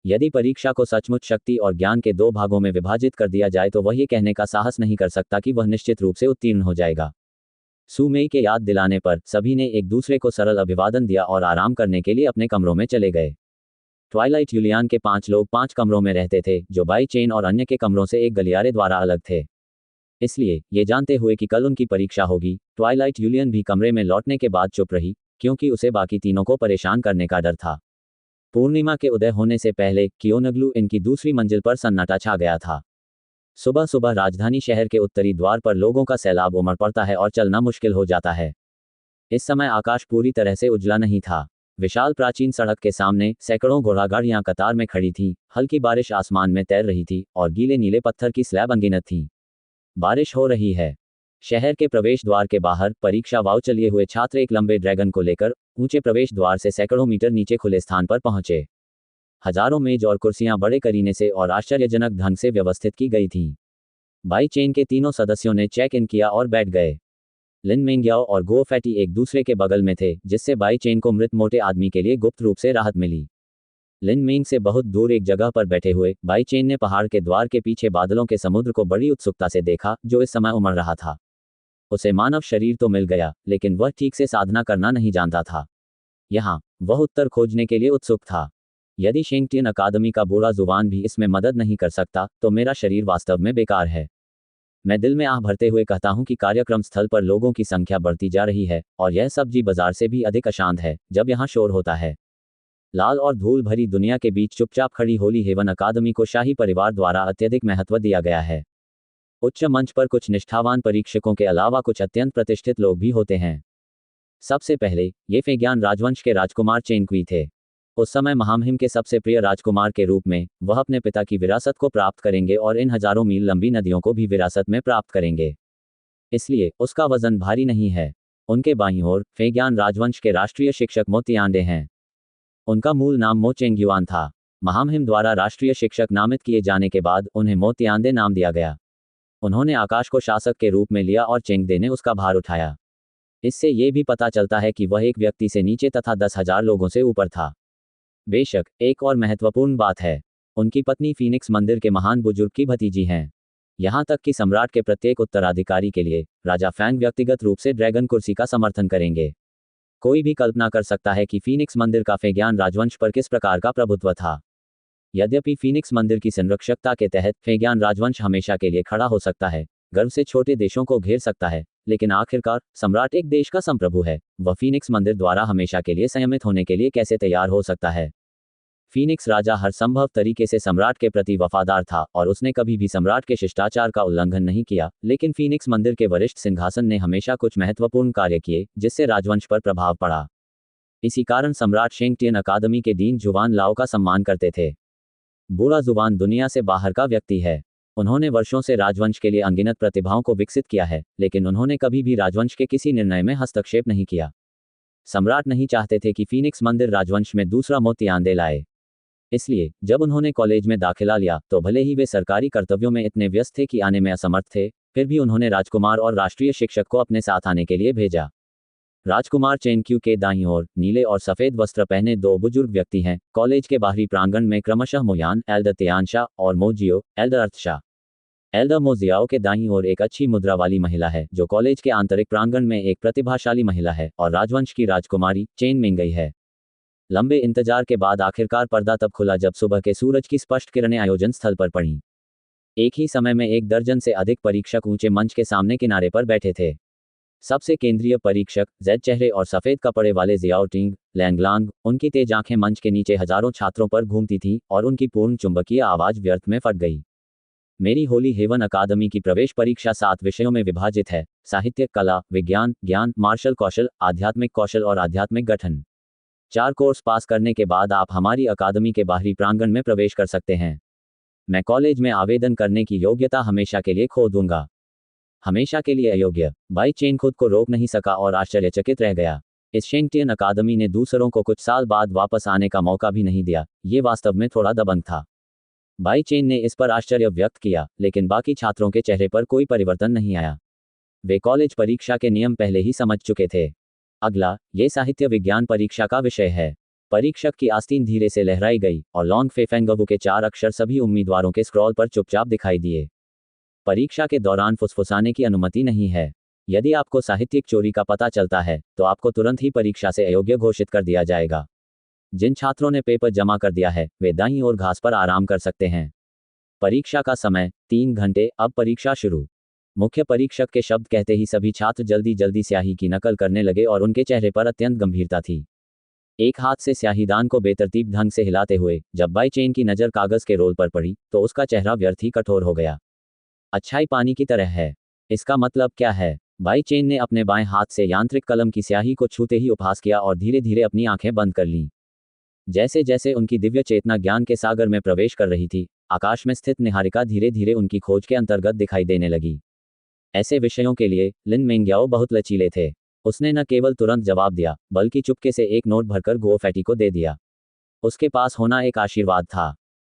यदि परीक्षा को सचमुच शक्ति और ज्ञान के दो भागों में विभाजित कर दिया जाए तो वह ये कहने का साहस नहीं कर सकता कि वह निश्चित रूप से उत्तीर्ण हो जाएगा। सुमेई के याद दिलाने पर सभी ने एक दूसरे को सरल अभिवादन दिया और आराम करने के लिए अपने कमरों में चले गए। ट्वाइलाइट यूलियन के 5 लोग 5 कमरों में रहते थे, जो बाई चेन और अन्य के कमरों से एक गलियारे द्वारा अलग थे। इसलिए ये जानते हुए कि कल उनकी परीक्षा होगी, ट्वाइलाइट यूलियन भी कमरे में लौटने के बाद चुप रही, क्योंकि उसे बाकी तीनों को परेशान करने का डर था। पूर्णिमा के उदय होने से पहले कियोनगलू इनकी दूसरी मंजिल पर सन्नाटा छा गया था। सुबह सुबह राजधानी शहर के उत्तरी द्वार पर लोगों का सैलाब उमड़ पड़ता है और चलना मुश्किल हो जाता है। इस समय आकाश पूरी तरह से उजला नहीं था। विशाल प्राचीन सड़क के सामने सैकड़ों घोड़ागाड़ियां कतार में खड़ी थीं, हल्की बारिश आसमान में तैर रही थी और गीले नीले पत्थर की स्लैब अनगिनत थीं। बारिश हो रही है। शहर के प्रवेश द्वार के बाहर परीक्षा वाव चलिए हुए छात्र एक लंबे ड्रैगन को लेकर ऊंचे प्रवेश द्वार से सैकड़ों मीटर नीचे खुले स्थान पर पहुंचे। हजारों मेज और कुर्सियां बड़े करीने से और आश्चर्यजनक ढंग से व्यवस्थित की गई थीं। बाई चेन के तीनों सदस्यों ने चेक इन किया और बैठ गए। लिन मेंग्याओ और गो फैटी एक दूसरे के बगल में थे, जिससे बाई चेन को मृत मोटे आदमी के लिए गुप्त रूप से राहत मिली। लिन मेंग से बहुत दूर एक जगह पर बैठे हुए बाई चेन ने पहाड़ के द्वार के पीछे बादलों के समुद्र को बड़ी उत्सुकता से देखा, जो इस समय उमड़ रहा था। उसे मानव शरीर तो मिल गया, लेकिन वह ठीक से साधना करना नहीं जानता था। यहाँ वह उत्तर खोजने के लिए उत्सुक था। यदि शेंगटियन अकादमी का बूढ़ा जुबान भी इसमें मदद नहीं कर सकता, तो मेरा शरीर वास्तव में बेकार है। मैं दिल में आह भरते हुए कहता हूं कि कार्यक्रम स्थल पर लोगों की संख्या बढ़ती जा रही है, और यह सब्जी बाजार से भी अधिक अशांत है जब यहाँ शोर होता है। लाल और धूल भरी दुनिया के बीच चुपचाप खड़ी होली हेवन अकादमी को शाही परिवार द्वारा अत्यधिक महत्व दिया गया है। उच्च मंच पर कुछ निष्ठावान परीक्षकों के अलावा कुछ अत्यंत प्रतिष्ठित लोग भी होते हैं। सबसे पहले ये फेग्यान राजवंश के राजकुमार चेंगक्वी थे। उस समय महामहिम के सबसे प्रिय राजकुमार के रूप में वह अपने पिता की विरासत को प्राप्त करेंगे और इन हजारों मील लंबी नदियों को भी विरासत में प्राप्त करेंगे। इसलिए उसका वजन भारी नहीं है। उनके बाईं ओर फेग्यान राजवंश के राष्ट्रीय शिक्षक मो तियांडे हैं। उनका मूल नाम मो चेंग्युआन था। महामहिम द्वारा राष्ट्रीय शिक्षक नामित किए जाने के बाद उन्हें मो तियांडे नाम दिया गया। उन्होंने आकाश को शासक के रूप में लिया और चेंगदे ने उसका भार उठाया। इससे ये भी पता चलता है कि वह एक व्यक्ति से नीचे तथा 10,000 लोगों से ऊपर था। बेशक एक और महत्वपूर्ण बात है, उनकी पत्नी फीनिक्स मंदिर के महान बुजुर्ग की भतीजी हैं। यहाँ तक कि सम्राट के प्रत्येक उत्तराधिकारी के लिए राजा फैंग व्यक्तिगत रूप से ड्रैगन कुर्सी का समर्थन करेंगे। कोई भी कल्पना कर सकता है कि फीनिक्स मंदिर का फेग्यान राजवंश पर किस प्रकार का प्रभुत्व था। यद्यपि फीनिक्स मंदिर की संरक्षकता के तहत फेग्यान राजवंश हमेशा के लिए खड़ा हो सकता है, गर्व से छोटे देशों को घेर सकता है, लेकिन आखिरकार सम्राट एक देश का संप्रभु है। वह फीनिक्स मंदिर द्वारा हमेशा के लिए संयमित होने के लिए कैसे तैयार हो सकता है? फीनिक्स राजा हर संभव तरीके से सम्राट के प्रति वफादार था और उसने कभी भी सम्राट के शिष्टाचार का उल्लंघन नहीं किया, लेकिन फीनिक्स मंदिर के वरिष्ठ सिंहासन ने हमेशा कुछ महत्वपूर्ण कार्य किए जिससे राजवंश पर प्रभाव पड़ा। इसी कारण सम्राट शेंगटियन अकादमी के डीन जुवान लाओ का सम्मान करते थे। बुरा जुबान दुनिया से बाहर का व्यक्ति है। उन्होंने वर्षों से राजवंश के लिए अनगिनत प्रतिभाओं को विकसित किया है, लेकिन उन्होंने कभी भी राजवंश के किसी निर्णय में हस्तक्षेप नहीं किया। सम्राट नहीं चाहते थे कि फीनिक्स मंदिर राजवंश में दूसरा मोतियान लाए। इसलिए जब उन्होंने कॉलेज में दाखिला लिया तो भले ही वे सरकारी कर्तव्यों में इतने व्यस्त थे कि आने में असमर्थ थे, फिर भी उन्होंने राजकुमार और राष्ट्रीय शिक्षक को अपने साथ आने के लिए भेजा। राजकुमार चेनक्यू के दाईं ओर नीले और सफेद वस्त्र पहने दो बुजुर्ग व्यक्ति हैं। कॉलेज के बाहरी प्रांगण में क्रमशः मोयान एल्डर त्यानशा और मोजियो एल्डर अर्थशा। एल्डर मोजियाओ के दाईं ओर एक अच्छी मुद्रा वाली महिला है जो कॉलेज के आंतरिक प्रांगण में एक प्रतिभाशाली महिला है और राजवंश की राजकुमारी चेन मिंगई है। लंबे इंतजार के बाद आखिरकार पर्दा तब खुला जब सुबह के सूरज की स्पष्ट किरणें आयोजन स्थल पर पड़ीं। एक ही समय में 1 दर्जन से अधिक परीक्षक ऊंचे मंच के सामने किनारे पर बैठे थे। सबसे केंद्रीय परीक्षक जेड चेहरे और सफेद कपड़े वाले जियाओ टिंग लैंगलांग, उनकी तेज आंखें मंच के नीचे हजारों छात्रों पर घूमती थीं और उनकी पूर्ण चुंबकीय आवाज व्यर्थ में फट गई। मेरी होली हेवन अकादमी की प्रवेश परीक्षा 7 विषयों में विभाजित है: साहित्य, कला, विज्ञान, ज्ञान, मार्शल कौशल, आध्यात्मिक कौशल और आध्यात्मिक गठन। 4 कोर्स पास करने के बाद आप हमारी अकादमी के बाहरी प्रांगण में प्रवेश कर सकते हैं। मैं कॉलेज में आवेदन करने की योग्यता हमेशा के लिए खो दूंगा। हमेशा के लिए अयोग्य। बाई चेन खुद को रोक नहीं सका और आश्चर्यचकित रह गया। इस शेंगटियन अकादमी ने दूसरों को कुछ साल बाद वापस आने का मौका भी नहीं दिया। ये वास्तव में थोड़ा दबंग था। बाई चेन ने इस पर आश्चर्य व्यक्त किया, लेकिन बाकी छात्रों के चेहरे पर कोई परिवर्तन नहीं आया। वे कॉलेज परीक्षा के नियम पहले ही समझ चुके थे। अगला, ये साहित्य विज्ञान परीक्षा का विषय है। परीक्षक की आस्तीन धीरे से लहराई गई और लॉन्ग फेफेंगवू के 4 अक्षर सभी उम्मीदवारों के स्क्रॉल पर चुपचाप दिखाई दिए। परीक्षा के दौरान फुसफुसाने की अनुमति नहीं है। यदि आपको साहित्यिक चोरी का पता चलता है तो आपको तुरंत ही परीक्षा से अयोग्य घोषित कर दिया जाएगा। जिन छात्रों ने पेपर जमा कर दिया है वे दाईं ओर घास पर आराम कर सकते हैं। परीक्षा का समय 3 घंटे। अब परीक्षा शुरू। मुख्य परीक्षक के शब्द कहते ही सभी छात्र जल्दी जल्दी स्याही की नकल करने लगे और उनके चेहरे पर अत्यंत गंभीरता थी। एक हाथ से स्याहीदान को बेतरतीब ढंग से हिलाते हुए जब बाई चेन की नज़र कागज के रोल पर पड़ी तो उसका चेहरा व्यर्थ ही कठोर हो गया। अच्छाई पानी की तरह है। इसका मतलब क्या है? बाई चेन ने अपने बाएं हाथ से यांत्रिक कलम की स्याही को छूते ही उपहास किया और धीरे धीरे अपनी आंखें बंद कर लीं। जैसे जैसे उनकी दिव्य चेतना ज्ञान के सागर में प्रवेश कर रही थी, आकाश में स्थित निहारिका धीरे धीरे उनकी खोज के अंतर्गत दिखाई देने लगी। ऐसे विषयों के लिए लिन मेंग्याओ बहुत लचीले थे। उसने न केवल तुरंत जवाब दिया, बल्कि चुपके से एक नोट भरकर गुओफैटी को दे दिया। उसके पास होना एक आशीर्वाद था।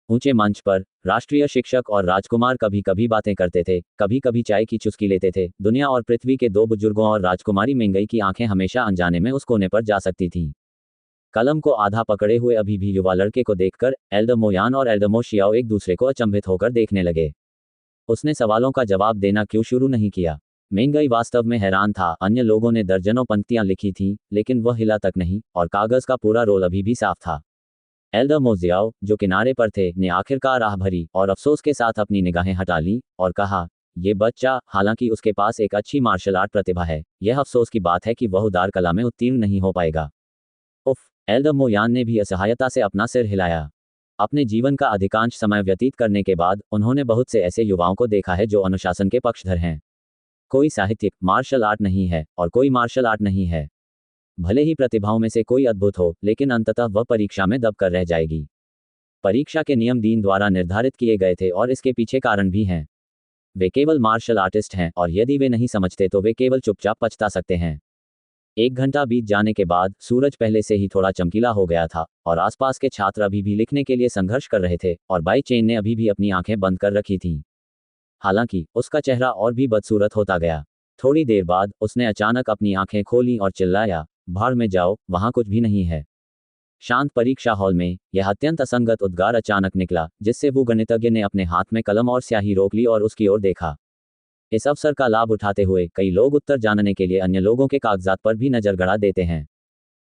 ऊंचे मंच पर राष्ट्रीय शिक्षक और राजकुमार कभी कभी बातें करते थे, कभी कभी चाय की चुस्की लेते थे। दुनिया और पृथ्वी के 2 बुजुर्गों और राजकुमारी मिंगई की आंखें हमेशा अनजाने में उस कोने पर जा सकती थीं। कलम को आधा पकड़े हुए अभी भी युवा लड़के को देखकर एल्डर मोयान और एल्डर मो शियाओ एक दूसरे को अचंभित होकर देखने लगे। उसने सवालों का जवाब देना क्यों शुरू नहीं किया? मिंगई वास्तव में हैरान था। अन्य लोगों ने दर्जनों पंक्तियां लिखी थीं, लेकिन वह हिला तक नहीं और कागज का पूरा रोल अभी भी साफ था। एल्डर मोजियाओ, जो किनारे पर थे, ने आखिरकार आह भरी और अफसोस के साथ अपनी निगाहें हटा लीं और कहा, ये बच्चा, हालांकि उसके पास एक अच्छी मार्शल आर्ट प्रतिभा है, यह अफसोस की बात है कि वह उदार कला में उत्तीर्ण नहीं हो पाएगा। उफ! एल्डर मोयान ने भी असहायता से अपना सिर हिलाया। अपने जीवन का अधिकांश समय व्यतीत करने के बाद उन्होंने बहुत से ऐसे युवाओं को देखा है जो अनुशासन के पक्षधर हैं। कोई साहित्यिक मार्शल आर्ट नहीं है और कोई मार्शल आर्ट नहीं है। भले ही प्रतिभाओं में से कोई अद्भुत हो, लेकिन अंततः वह परीक्षा में दबकर रह जाएगी। परीक्षा के नियम डीन द्वारा निर्धारित किए गए थे और इसके पीछे कारण भी हैं। वे केवल मार्शल आर्टिस्ट हैं और यदि वे नहीं समझते तो वे केवल चुपचाप पछता सकते हैं। 1 घंटा बीत जाने के बाद सूरज पहले से ही थोड़ा चमकीला हो गया था और आसपास के छात्र अभी भी लिखने के लिए संघर्ष कर रहे थे और बाई चेन ने अभी भी अपनी आंखें बंद कर रखी थीं। हालांकि उसका चेहरा और भी बदसूरत होता गया। थोड़ी देर बाद उसने अचानक अपनी आंखें खोलीं और चिल्लाया, भाड़ में जाओ, वहां कुछ भी नहीं है। शांत परीक्षा हॉल में यह अत्यंत असंगत उद्गार अचानक निकला, जिससे वो गणितज्ञ ने अपने हाथ में कलम और स्याही रोक ली और उसकी ओर देखा। इस अवसर का लाभ उठाते हुए कई लोग उत्तर जानने के लिए अन्य लोगों के कागजात पर भी नजर गड़ा देते हैं।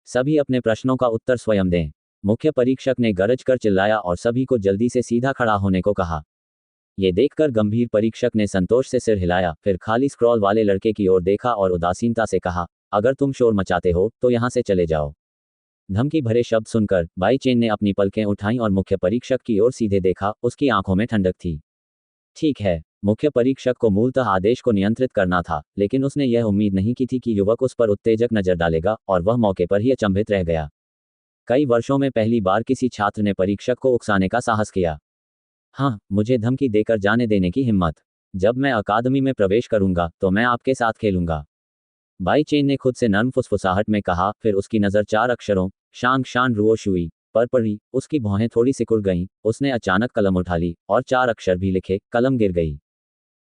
सभी अपने प्रश्नों का उत्तर स्वयं दें। मुख्य परीक्षक ने गरज कर चिल्लाया और सभी को जल्दी से सीधा खड़ा होने को कहा। ये देखकर गंभीर परीक्षक ने संतोष से सिर हिलाया, फिर खाली स्क्रॉल वाले लड़के की ओर देखा और उदासीनता से कहा, अगर तुम शोर मचाते हो तो यहाँ से चले जाओ। धमकी भरे शब्द सुनकर बाई चेन ने अपनी पलकें उठाईं और मुख्य परीक्षक की ओर सीधे देखा। उसकी आंखों में ठंडक थी। ठीक है, मुख्य परीक्षक को मूलतः आदेश को नियंत्रित करना था, लेकिन उसने यह उम्मीद नहीं की थी कि युवक उस पर उत्तेजक नजर डालेगा और वह मौके पर ही अचंभित रह गया। कई वर्षों में पहली बार किसी छात्र ने परीक्षक को उकसाने का साहस किया। हाँ, मुझे धमकी देकर जाने देने की हिम्मत। जब मैं अकादमी में प्रवेश करूंगा तो मैं आपके साथ खेलूंगा। बाई चेन ने खुद से नर्म फुसफुसाहट में कहा। फिर उसकी नज़र 4 अक्षरों शांग शान रुओ शुई पर पड़ी। उसकी भौहें थोड़ी सिकुड़ गईं। उसने अचानक कलम उठा ली और 4 अक्षर भी लिखे। कलम गिर गई।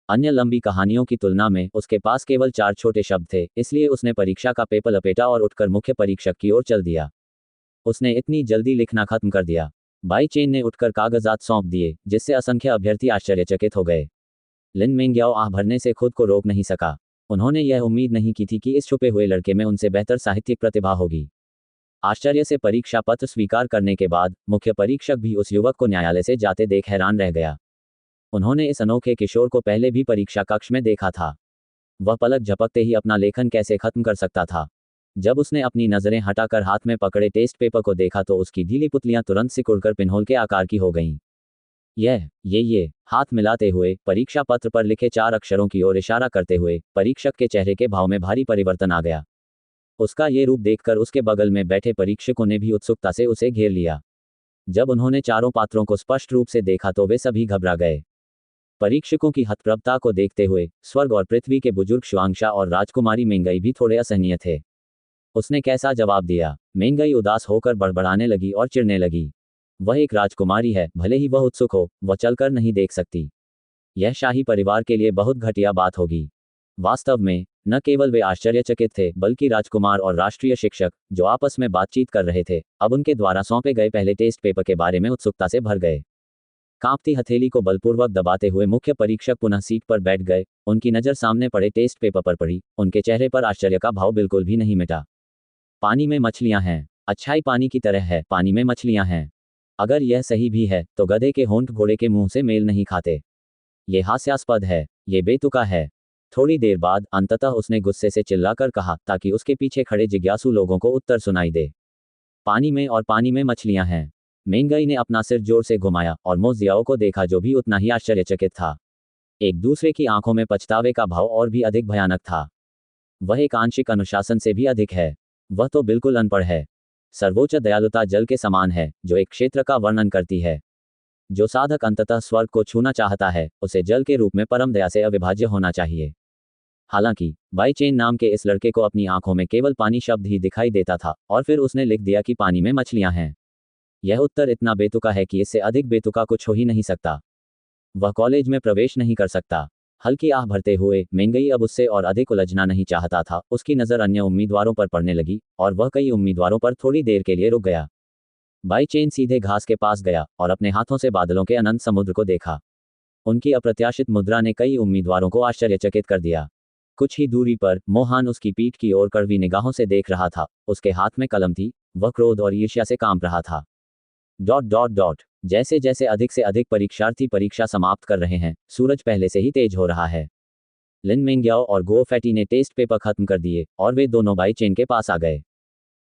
अन्य लंबी कहानियों की तुलना में उसके पास केवल 4 छोटे शब्द थे, इसलिए उसने परीक्षा का पेपर लपेटा और उठकर मुख्य परीक्षक की ओर चल दिया। उसने इतनी जल्दी लिखना खत्म कर दिया। बाई चेन ने उठकर कागजात सौंप दिए, जिससे असंख्य अभ्यर्थी आश्चर्यचकित हो गए। लिन मिंग्याओ आह भरने से खुद को रोक नहीं सका। उन्होंने यह उम्मीद नहीं की थी कि इस छुपे हुए लड़के में उनसे बेहतर साहित्यिक प्रतिभा होगी। आश्चर्य से परीक्षा पत्र स्वीकार करने के बाद मुख्य परीक्षक भी उस युवक को न्यायालय से जाते देख हैरान रह गया। उन्होंने इस अनोखे किशोर को पहले भी परीक्षा कक्ष में देखा था। वह पलक झपकते ही अपना लेखन कैसे खत्म कर सकता था। जब उसने अपनी नजरें हटाकर हाथ में पकड़े टेस्ट पेपर को देखा तो उसकी ढीली पुतलियां तुरंत सिकुड़कर पिन्होल के आकार की हो गईं। ये हाथ मिलाते हुए परीक्षा पत्र पर लिखे 4 अक्षरों की ओर इशारा करते हुए परीक्षक के चेहरे के भाव में भारी परिवर्तन आ गया। उसका ये रूप देखकर उसके बगल में बैठे परीक्षकों ने भी उत्सुकता से उसे घेर लिया। जब उन्होंने चारों पात्रों को स्पष्ट रूप से देखा तो वे सभी घबरा गए। परीक्षकों की हतप्रभता को देखते हुए स्वर्ग और पृथ्वी के बुजुर्ग शुआंशा और राजकुमारी मेंगई भी थोड़े असहनीय थे। उसने कैसा जवाब दिया? मेंगई उदास होकर बड़बड़ाने लगी और चिढ़ने लगी। वह एक राजकुमारी है, भले ही वह उत्सुक हो, वह चलकर नहीं देख सकती। यह शाही परिवार के लिए बहुत घटिया बात होगी। वास्तव में न केवल वे आश्चर्यचकित थे, बल्कि राजकुमार और राष्ट्रीय शिक्षक, जो आपस में बातचीत कर रहे थे, अब उनके द्वारा सौंपे गए पहले टेस्ट पेपर के बारे में उत्सुकता से भर गए। कांपती हथेली को बलपूर्वक दबाते हुए मुख्य परीक्षक पुनः सीट पर बैठ गए। उनकी नज़र सामने पड़े टेस्ट पेपर पर पड़ी। उनके चेहरे पर आश्चर्य का भाव बिल्कुल भी नहीं मिटा। पानी में मछलियां हैं। अच्छाई पानी की तरह है, पानी में मछलियां हैं। अगर यह सही भी है तो गधे के होंठ घोड़े के मुंह से मेल नहीं खाते। ये हास्यास्पद है, ये बेतुका है। थोड़ी देर बाद अंततः उसने गुस्से से चिल्लाकर कहा, ताकि उसके पीछे खड़े जिज्ञासु लोगों को उत्तर सुनाई दे। पानी में और पानी में मछलियां हैं। मेंगई ने अपना सिर जोर से घुमाया और मोजियाओ को देखा, जो भी उतना ही आश्चर्यचकित था। एक दूसरे की आंखों में पछतावे का भाव और भी अधिक भयानक था। वह एक आंशिक अनुशासन से भी अधिक है। वह तो बिल्कुल अनपढ़ है। सर्वोच्च दयालुता जल के समान है, जो एक क्षेत्र का वर्णन करती है। जो साधक अंततः स्वर्ग को छूना चाहता है, उसे जल के रूप में परम दया से अविभाज्य होना चाहिए। हालांकि बाई चेन नाम के इस लड़के को अपनी आंखों में केवल पानी शब्द ही दिखाई देता था, और फिर उसने लिख दिया कि पानी में मछलियां हैं। यह उत्तर इतना बेतुका है कि इससे अधिक बेतुका कुछ हो ही नहीं सकता। वह कॉलेज में प्रवेश नहीं कर सकता। हल्की आह भरते हुए मेंगई अब उससे और अधिक उलझना नहीं चाहता था। उसकी नज़र अन्य उम्मीदवारों पर पड़ने लगी और वह कई उम्मीदवारों पर थोड़ी देर के लिए रुक गया। बाई चेन सीधे घास के पास गया और अपने हाथों से बादलों के अनंत समुद्र को देखा। उनकी अप्रत्याशित मुद्रा ने कई उम्मीदवारों को आश्चर्यचकित कर दिया। कुछ ही दूरी पर मोहान उसकी पीठ की ओर कड़वी निगाहों से देख रहा था। उसके हाथ में कलम थी। वह क्रोध और ईर्ष्या से कांप रहा था। ... जैसे जैसे अधिक से अधिक परीक्षार्थी परीक्षा समाप्त कर रहे हैं, सूरज पहले से ही तेज हो रहा है। लिन मिंग्याओ और गो फैटी ने टेस्ट पेपर खत्म कर दिए और वे दोनों बाई चेन के पास आ गए।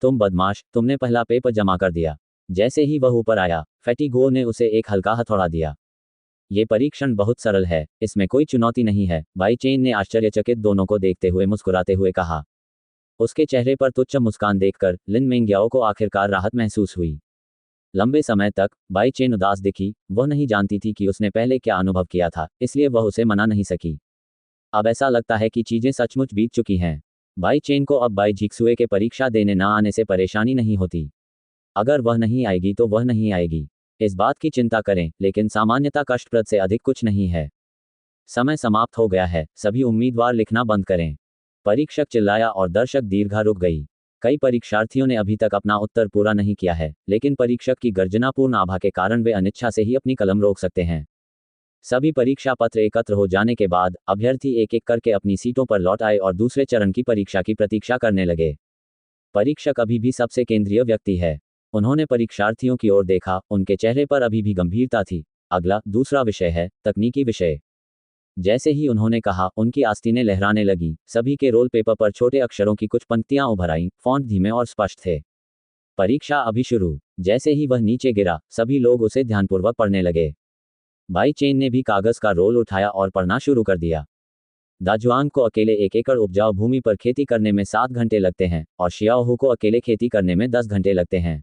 तुम बदमाश, तुमने पहला पेपर जमा कर दिया। जैसे ही वह ऊपर आया, फैटी गो ने उसे एक हल्का हथौड़ा दिया। ये परीक्षण बहुत सरल है, इसमें कोई चुनौती नहीं है, बाई चेन ने आश्चर्यचकित दोनों को देखते हुए मुस्कुराते हुए कहा। उसके चेहरे पर तुच्छ मुस्कान देखकर लिन मिंग्याओ को आखिरकार राहत महसूस हुई। लंबे समय तक बाई चेन उदास दिखी। वह नहीं जानती थी कि उसने पहले क्या अनुभव किया था, इसलिए वह उसे मना नहीं सकी। अब ऐसा लगता है कि चीजें सचमुच बीत चुकी हैं। बाई चेन को अब बाई झिक्सुए के परीक्षा देने न आने से परेशानी नहीं होती। अगर वह नहीं आएगी तो वह नहीं आएगी, इस बात की चिंता करें, लेकिन सामान्यता कष्टप्रद से अधिक कुछ नहीं है। समय समाप्त हो गया है, सभी उम्मीदवार लिखना बंद करें। परीक्षक चिल्लाया और दर्शक दीर्घा रुक गई। कई परीक्षार्थियों ने अभी तक अपना उत्तर पूरा नहीं किया है, लेकिन परीक्षक की गर्जनापूर्ण आभा के कारण वे अनिच्छा से ही अपनी कलम रोक सकते हैं। सभी परीक्षा पत्र एकत्र हो जाने के बाद अभ्यर्थी एक एक करके अपनी सीटों पर लौट आए और दूसरे चरण की परीक्षा की प्रतीक्षा करने लगे। परीक्षक अभी भी सबसे केंद्रीय व्यक्ति है। उन्होंने परीक्षार्थियों की ओर देखा, उनके चेहरे पर अभी भी गंभीरता थी। अगला दूसरा विषय है तकनीकी विषय। जैसे ही उन्होंने कहा, उनकी आस्तीनें लहराने लगी। सभी के रोल पेपर पर छोटे अक्षरों की कुछ पंक्तियां उभर आईं, फॉन्ट धीमे और स्पष्ट थे। परीक्षा अभी शुरू। जैसे ही वह नीचे गिरा, सभी लोग उसे ध्यानपूर्वक पढ़ने लगे। बाई चेन ने भी कागज का रोल उठाया और पढ़ना शुरू कर दिया। दाजुआंग को अकेले 1 एकड़ उपजाऊ भूमि पर खेती करने में 7 घंटे लगते हैं और शियाओहू को अकेले खेती करने में 10 घंटे लगते हैं।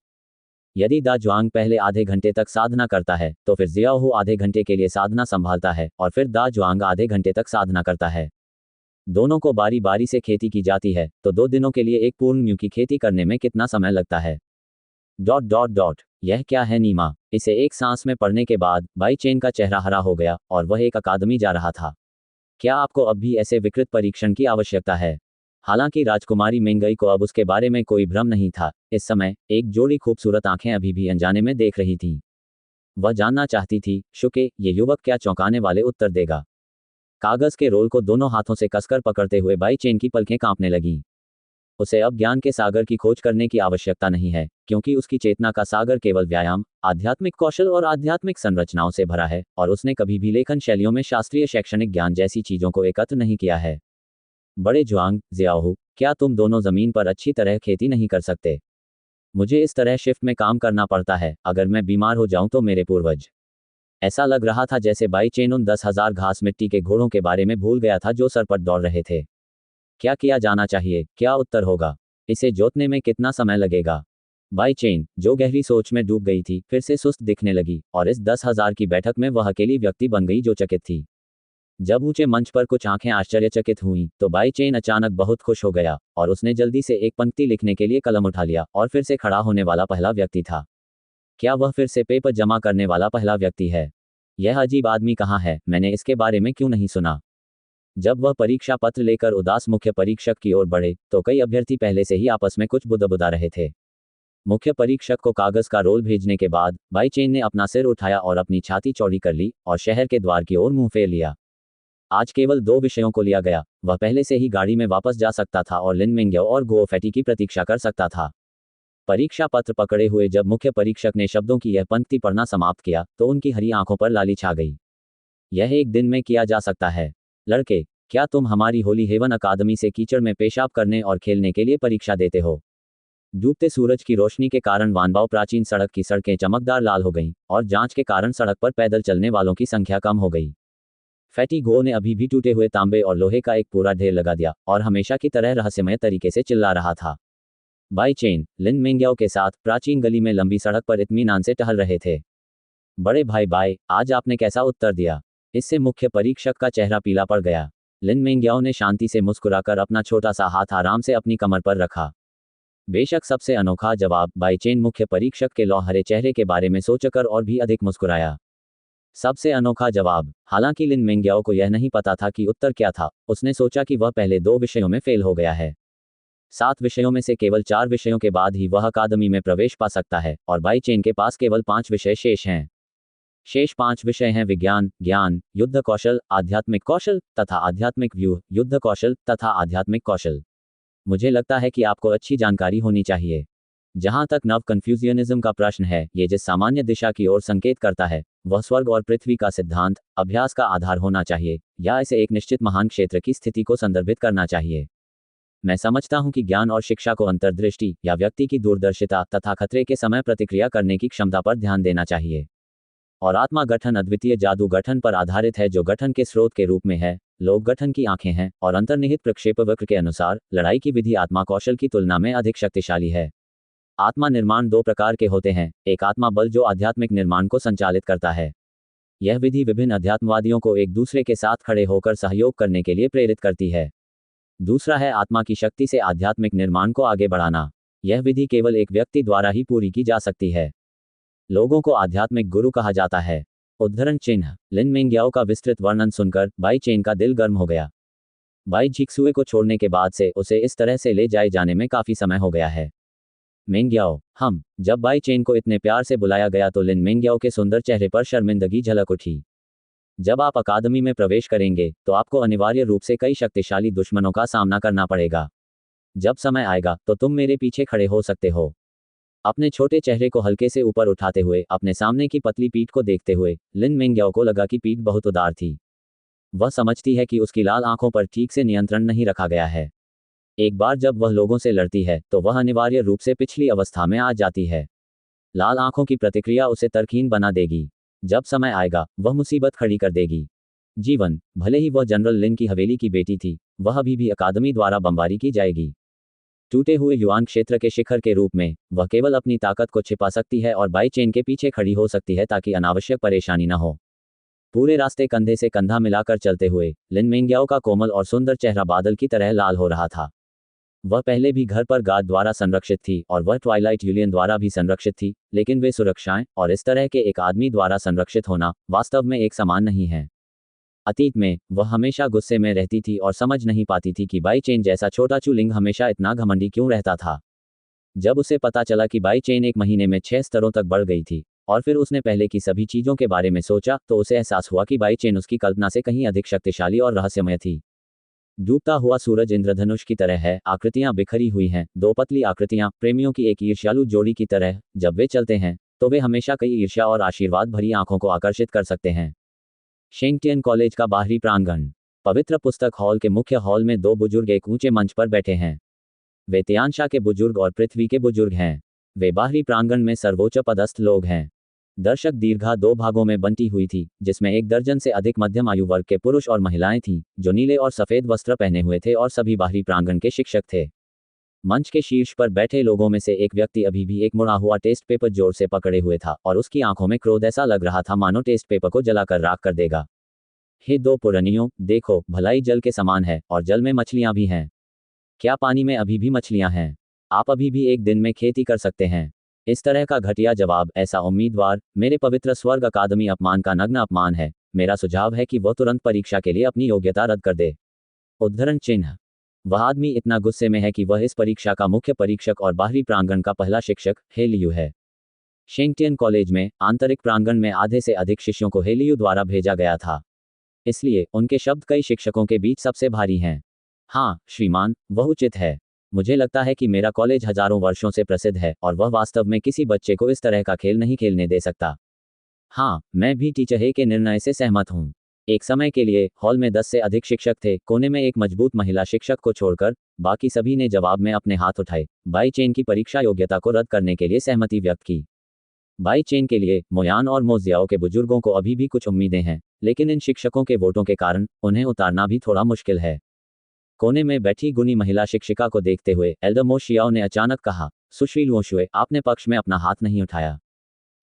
यदि दा जुआंग पहले आधे घंटे तक साधना करता है तो फिर जियाओहू आधे घंटे के लिए साधना संभालता है और फिर दा जुआंग आधे घंटे तक साधना करता है। दोनों को बारी बारी से खेती की जाती है तो 2 दिनों के लिए एक पूर्ण म्यू की खेती करने में कितना समय लगता है? Dot dot dot. यह क्या है नीमा? इसे एक सांस में पढ़ने के बाद बाई चेन का चेहरा हरा हो गया और वह एक अकादमी जा रहा था। क्या आपको अब भी ऐसे विकृत परीक्षण की आवश्यकता है? हालांकि राजकुमारी मेंगई को अब उसके बारे में कोई भ्रम नहीं था। इस समय एक जोड़ी खूबसूरत आंखें अभी भी अनजाने में देख रही थीं। वह जानना चाहती थी, शुके, ये युवक क्या चौंकाने वाले उत्तर देगा। कागज के रोल को दोनों हाथों से कसकर पकड़ते हुए बाई चेन की पलकें कांपने लगीं। उसे अब ज्ञान के सागर की खोज करने की आवश्यकता नहीं है, क्योंकि उसकी चेतना का सागर केवल व्यायाम, आध्यात्मिक कौशल और आध्यात्मिक संरचनाओं से भरा है और उसने कभी भी लेखन शैलियों में शास्त्रीय शैक्षणिक ज्ञान जैसी चीजों को एकत्र नहीं किया है। बड़े जुआंग, जियाओहू, क्या तुम दोनों जमीन पर अच्छी तरह खेती नहीं कर सकते? मुझे इस तरह शिफ्ट में काम करना पड़ता है, अगर मैं बीमार हो जाऊं तो मेरे पूर्वज। ऐसा लग रहा था जैसे बाई चेन उन 10,000 घास मिट्टी के घोड़ों के बारे में भूल गया था जो सर पर दौड़ रहे थे। क्या किया जाना चाहिए? क्या उत्तर होगा? इसे जोतने में कितना समय लगेगा? बाई चेन, जो गहरी सोच में डूब गई थी, फिर से सुस्त दिखने लगी और इस 10,000 की बैठक में वह अकेली व्यक्ति बन गई जो चकित थी। जब ऊंचे मंच पर कुछ आंखें आश्चर्यचकित हुईं, तो बाई चेन अचानक बहुत खुश हो गया और उसने जल्दी से एक पंक्ति लिखने के लिए कलम उठा लिया और फिर से खड़ा होने वाला पहला व्यक्ति था। क्या वह फिर से पेपर जमा करने वाला पहला व्यक्ति है? यह अजीब आदमी कहाँ है? मैंने इसके बारे में क्यों नहीं सुना? जब वह परीक्षा पत्र लेकर उदास मुख्य परीक्षक की ओर बढ़े तो कई अभ्यर्थी पहले से ही आपस में कुछ बुदबुदा रहे थे। मुख्य परीक्षक को कागज का रोल भेजने के बाद बाई चेन ने अपना सिर उठाया और अपनी छाती चौड़ी कर ली और शहर के द्वार की ओर मुंह फेर लिया। आज केवल 2 विषयों को लिया गया। वह पहले से ही गाड़ी में वापस जा सकता था और लिन मिंग्यो और गुओ फैटी की प्रतीक्षा कर सकता था। परीक्षा पत्र पकड़े हुए जब मुख्य परीक्षक ने शब्दों की यह पंक्ति पढ़ना समाप्त किया तो उनकी हरी आंखों पर लाली छा गई। यह एक दिन में किया जा सकता है। लड़के, क्या तुम हमारी होली हेवन अकादमी से कीचड़ में पेशाब करने और खेलने के लिए परीक्षा देते हो? डूबते सूरज की रोशनी के कारण वानबाओ प्राचीन सड़क की सड़कें चमकदार लाल हो गईं और जांच के कारण सड़क पर पैदल चलने वालों की संख्या कम हो गई। फैटी गो ने अभी भी टूटे हुए तांबे और लोहे का एक पूरा ढेर लगा दिया और हमेशा की तरह रहस्यमय तरीके से चिल्ला रहा था। बाई चेन, लिन मिंग्याओ के साथ प्राचीन गली में लंबी सड़क पर इत्मीनान से टहल रहे थे। बड़े भाई बाय, आज आपने कैसा उत्तर दिया? इससे मुख्य परीक्षक का चेहरा पीला पड़ गया। लिन मिंग्याओ ने शांति से मुस्कुराकर अपना छोटा सा हाथ आराम से अपनी कमर पर रखा। बेशक सबसे अनोखा जवाब, बाई चेन मुख्य परीक्षक के लौहरे चेहरे के बारे में सोचकर और भी अधिक मुस्कुराया। सबसे अनोखा जवाब। हालांकि लिन मिंग्याओ को यह नहीं पता था कि उत्तर क्या था। उसने सोचा कि वह पहले 2 विषयों में फेल हो गया है। 7 विषयों में से केवल 4 विषयों के बाद ही वह अकादमी में प्रवेश पा सकता है और बाई चेन के पास केवल 5 विषय शेष हैं। शेष 5 विषय हैं विज्ञान, ज्ञान, युद्ध कौशल, आध्यात्मिक कौशल तथा आध्यात्मिक व्यूह, युद्ध कौशल तथा आध्यात्मिक कौशल। मुझे लगता है कि आपको अच्छी जानकारी होनी चाहिए। जहां तक नव कन्फ्यूजियनिज्म का प्रश्न है, ये जिस सामान्य दिशा की ओर संकेत करता है वह स्वर्ग और पृथ्वी का सिद्धांत, अभ्यास का आधार होना चाहिए या इसे एक निश्चित महान क्षेत्र की स्थिति को संदर्भित करना चाहिए। मैं समझता हूं कि ज्ञान और शिक्षा को अंतर्दृष्टि या व्यक्ति की दूरदर्शिता तथा खतरे के समय प्रतिक्रिया करने की क्षमता पर ध्यान देना चाहिए। और आत्मा गठन अद्वितीय जादू गठन पर आधारित है जो गठन के स्रोत के रूप में है, लोक गठन की आंखें हैं और अंतर्निहित प्रक्षेपवक्र के अनुसार लड़ाई की विधि आत्मा कौशल की तुलना में अधिक शक्तिशाली है। आत्मा निर्माण 2 प्रकार के होते हैं, एक आत्मा बल जो आध्यात्मिक निर्माण को संचालित करता है। यह विधि विभिन्न अध्यात्मवादियों को एक दूसरे के साथ खड़े होकर सहयोग करने के लिए प्रेरित करती है। दूसरा है आत्मा की शक्ति से आध्यात्मिक निर्माण को आगे बढ़ाना। यह विधि केवल एक व्यक्ति द्वारा ही पूरी की जा सकती है। लोगों को आध्यात्मिक गुरु कहा जाता है। उद्धरण चिन्ह। लिन मिंग्याओ का विस्तृत वर्णन सुनकर बाई चेन का दिल गर्म हो गया। बाई झिक्सुए को छोड़ने के बाद से उसे इस तरह से ले जाए जाने में काफी समय हो गया है। मिंग्याओ, हम। जब बाई चेन को इतने प्यार से बुलाया गया तो लिन मिंग्याओ के सुंदर चेहरे पर शर्मिंदगी झलक उठी। जब आप अकादमी में प्रवेश करेंगे तो आपको अनिवार्य रूप से कई शक्तिशाली दुश्मनों का सामना करना पड़ेगा। जब समय आएगा तो तुम मेरे पीछे खड़े हो सकते हो। अपने छोटे चेहरे को हल्के से ऊपर उठाते हुए अपने सामने की पतली पीठ को देखते हुए लिन मिंग्याओ को लगा कि पीठ बहुत उदार थी। वह समझती है कि उसकी लाल आंखों पर ठीक से नियंत्रण नहीं रखा गया है। एक बार जब वह लोगों से लड़ती है तो वह अनिवार्य रूप से पिछली अवस्था में आ जाती है। लाल आंखों की प्रतिक्रिया उसे तर्कहीन बना देगी। जब समय आएगा वह मुसीबत खड़ी कर देगी। जीवन। भले ही वह जनरल लिन की हवेली की बेटी थी, वह अभी भी अकादमी द्वारा बमबारी की जाएगी। टूटे हुए युआन क्षेत्र के शिखर के रूप में वह केवल अपनी ताकत को छिपा सकती है और बाई चेन के पीछे खड़ी हो सकती है ताकि अनावश्यक परेशानी न हो। पूरे रास्ते कंधे से कंधा मिलाकर चलते हुए लिन मेंग्याओ का कोमल और सुंदर चेहरा बादल की तरह लाल हो रहा था। वह पहले भी घर पर गार्ड द्वारा संरक्षित थी और वह ट्वाइलाइट यूलियन द्वारा भी संरक्षित थी, लेकिन वे सुरक्षाएं और इस तरह के एक आदमी द्वारा संरक्षित होना वास्तव में एक समान नहीं है। अतीत में वह हमेशा गुस्से में रहती थी और समझ नहीं पाती थी कि बाई चेन जैसा छोटा चूलिंग हमेशा इतना घमंडी क्यों रहता था। जब उसे पता चला कि बाई चेन 1 महीने में 6 स्तरों तक बढ़ गई थी और फिर उसने पहले की सभी चीज़ों के बारे में सोचा, तो उसे एहसास हुआ कि बाई चेन उसकी कल्पना से कहीं अधिक शक्तिशाली और रहस्यमय थी। डूबता हुआ सूरज इंद्रधनुष की तरह है, आकृतियां बिखरी हुई हैं, 2 पतली आकृतियां प्रेमियों की एक ईर्ष्यालु जोड़ी की तरह। जब वे चलते हैं तो वे हमेशा कई ईर्ष्या और आशीर्वाद भरी आंखों को आकर्षित कर सकते हैं। शेंगटियन कॉलेज का बाहरी प्रांगण। पवित्र पुस्तक हॉल के मुख्य हॉल में 2 बुजुर्ग एक ऊंचे मंच पर बैठे हैं। वे तियानशा के बुजुर्ग और पृथ्वी के बुजुर्ग हैं। वे बाहरी प्रांगण में सर्वोच्च पदस्थ लोग हैं। दर्शक दीर्घा 2 भागों में बंटी हुई थी, जिसमें 1 दर्जन से अधिक मध्यम आयु वर्ग के पुरुष और महिलाएं थीं, जो नीले और सफेद वस्त्र पहने हुए थे और सभी बाहरी प्रांगण के शिक्षक थे। मंच के शीर्ष पर बैठे लोगों में से एक व्यक्ति अभी भी एक मुड़ा हुआ टेस्ट पेपर जोर से पकड़े हुए था और उसकी आंखों में क्रोध ऐसा लग रहा था मानो टेस्ट पेपर को जलाकर राख कर देगा। हे 2 पुरनियों, देखो, भलाई जल के समान है और जल में मछलियां भी हैं। क्या पानी में अभी भी मछलियां हैं? आप अभी भी एक दिन में खेती कर सकते हैं। इस तरह का घटिया जवाब ऐसा उम्मीदवार मेरे पवित्र स्वर्ग अकादमी अपमान का नग्न अपमान है। मेरा सुझाव है कि वह तुरंत परीक्षा के लिए अपनी योग्यता रद्द कर दे। उद्धरण चिन्ह। वह आदमी इतना गुस्से में है कि वह इस परीक्षा का मुख्य परीक्षक और बाहरी प्रांगण का पहला शिक्षक हेलियू है। शेंगटियन कॉलेज में आंतरिक प्रांगण में आधे से अधिक शिष्यों को हेलियू द्वारा भेजा गया था, इसलिए उनके शब्द कई शिक्षकों के बीच सबसे भारी हैं। हाँ श्रीमान, वह उचित है। मुझे लगता है कि मेरा कॉलेज हजारों वर्षों से प्रसिद्ध है और वह वास्तव में किसी बच्चे को इस तरह का खेल नहीं खेलने दे सकता। हाँ, मैं भी टीचर हे के निर्णय से सहमत हूँ। एक समय के लिए हॉल में 10 से अधिक शिक्षक थे। कोने में एक मजबूत महिला शिक्षक को छोड़कर बाकी सभी ने जवाब में अपने हाथ उठाए। बाई चेन की परीक्षा योग्यता को रद्द करने के लिए सहमति व्यक्त की। बाई चेन के लिए मोयान और मोजियाओ के बुजुर्गों को अभी भी कुछ उम्मीदें हैं, लेकिन इन शिक्षकों के वोटों के कारण उन्हें उतारना भी थोड़ा मुश्किल है। कोने में बैठी गुनी महिला शिक्षिका को देखते हुए एल्डर मो शियाओ ने अचानक कहा, सुश्री लुओशुए, आपने पक्ष में अपना हाथ नहीं उठाया।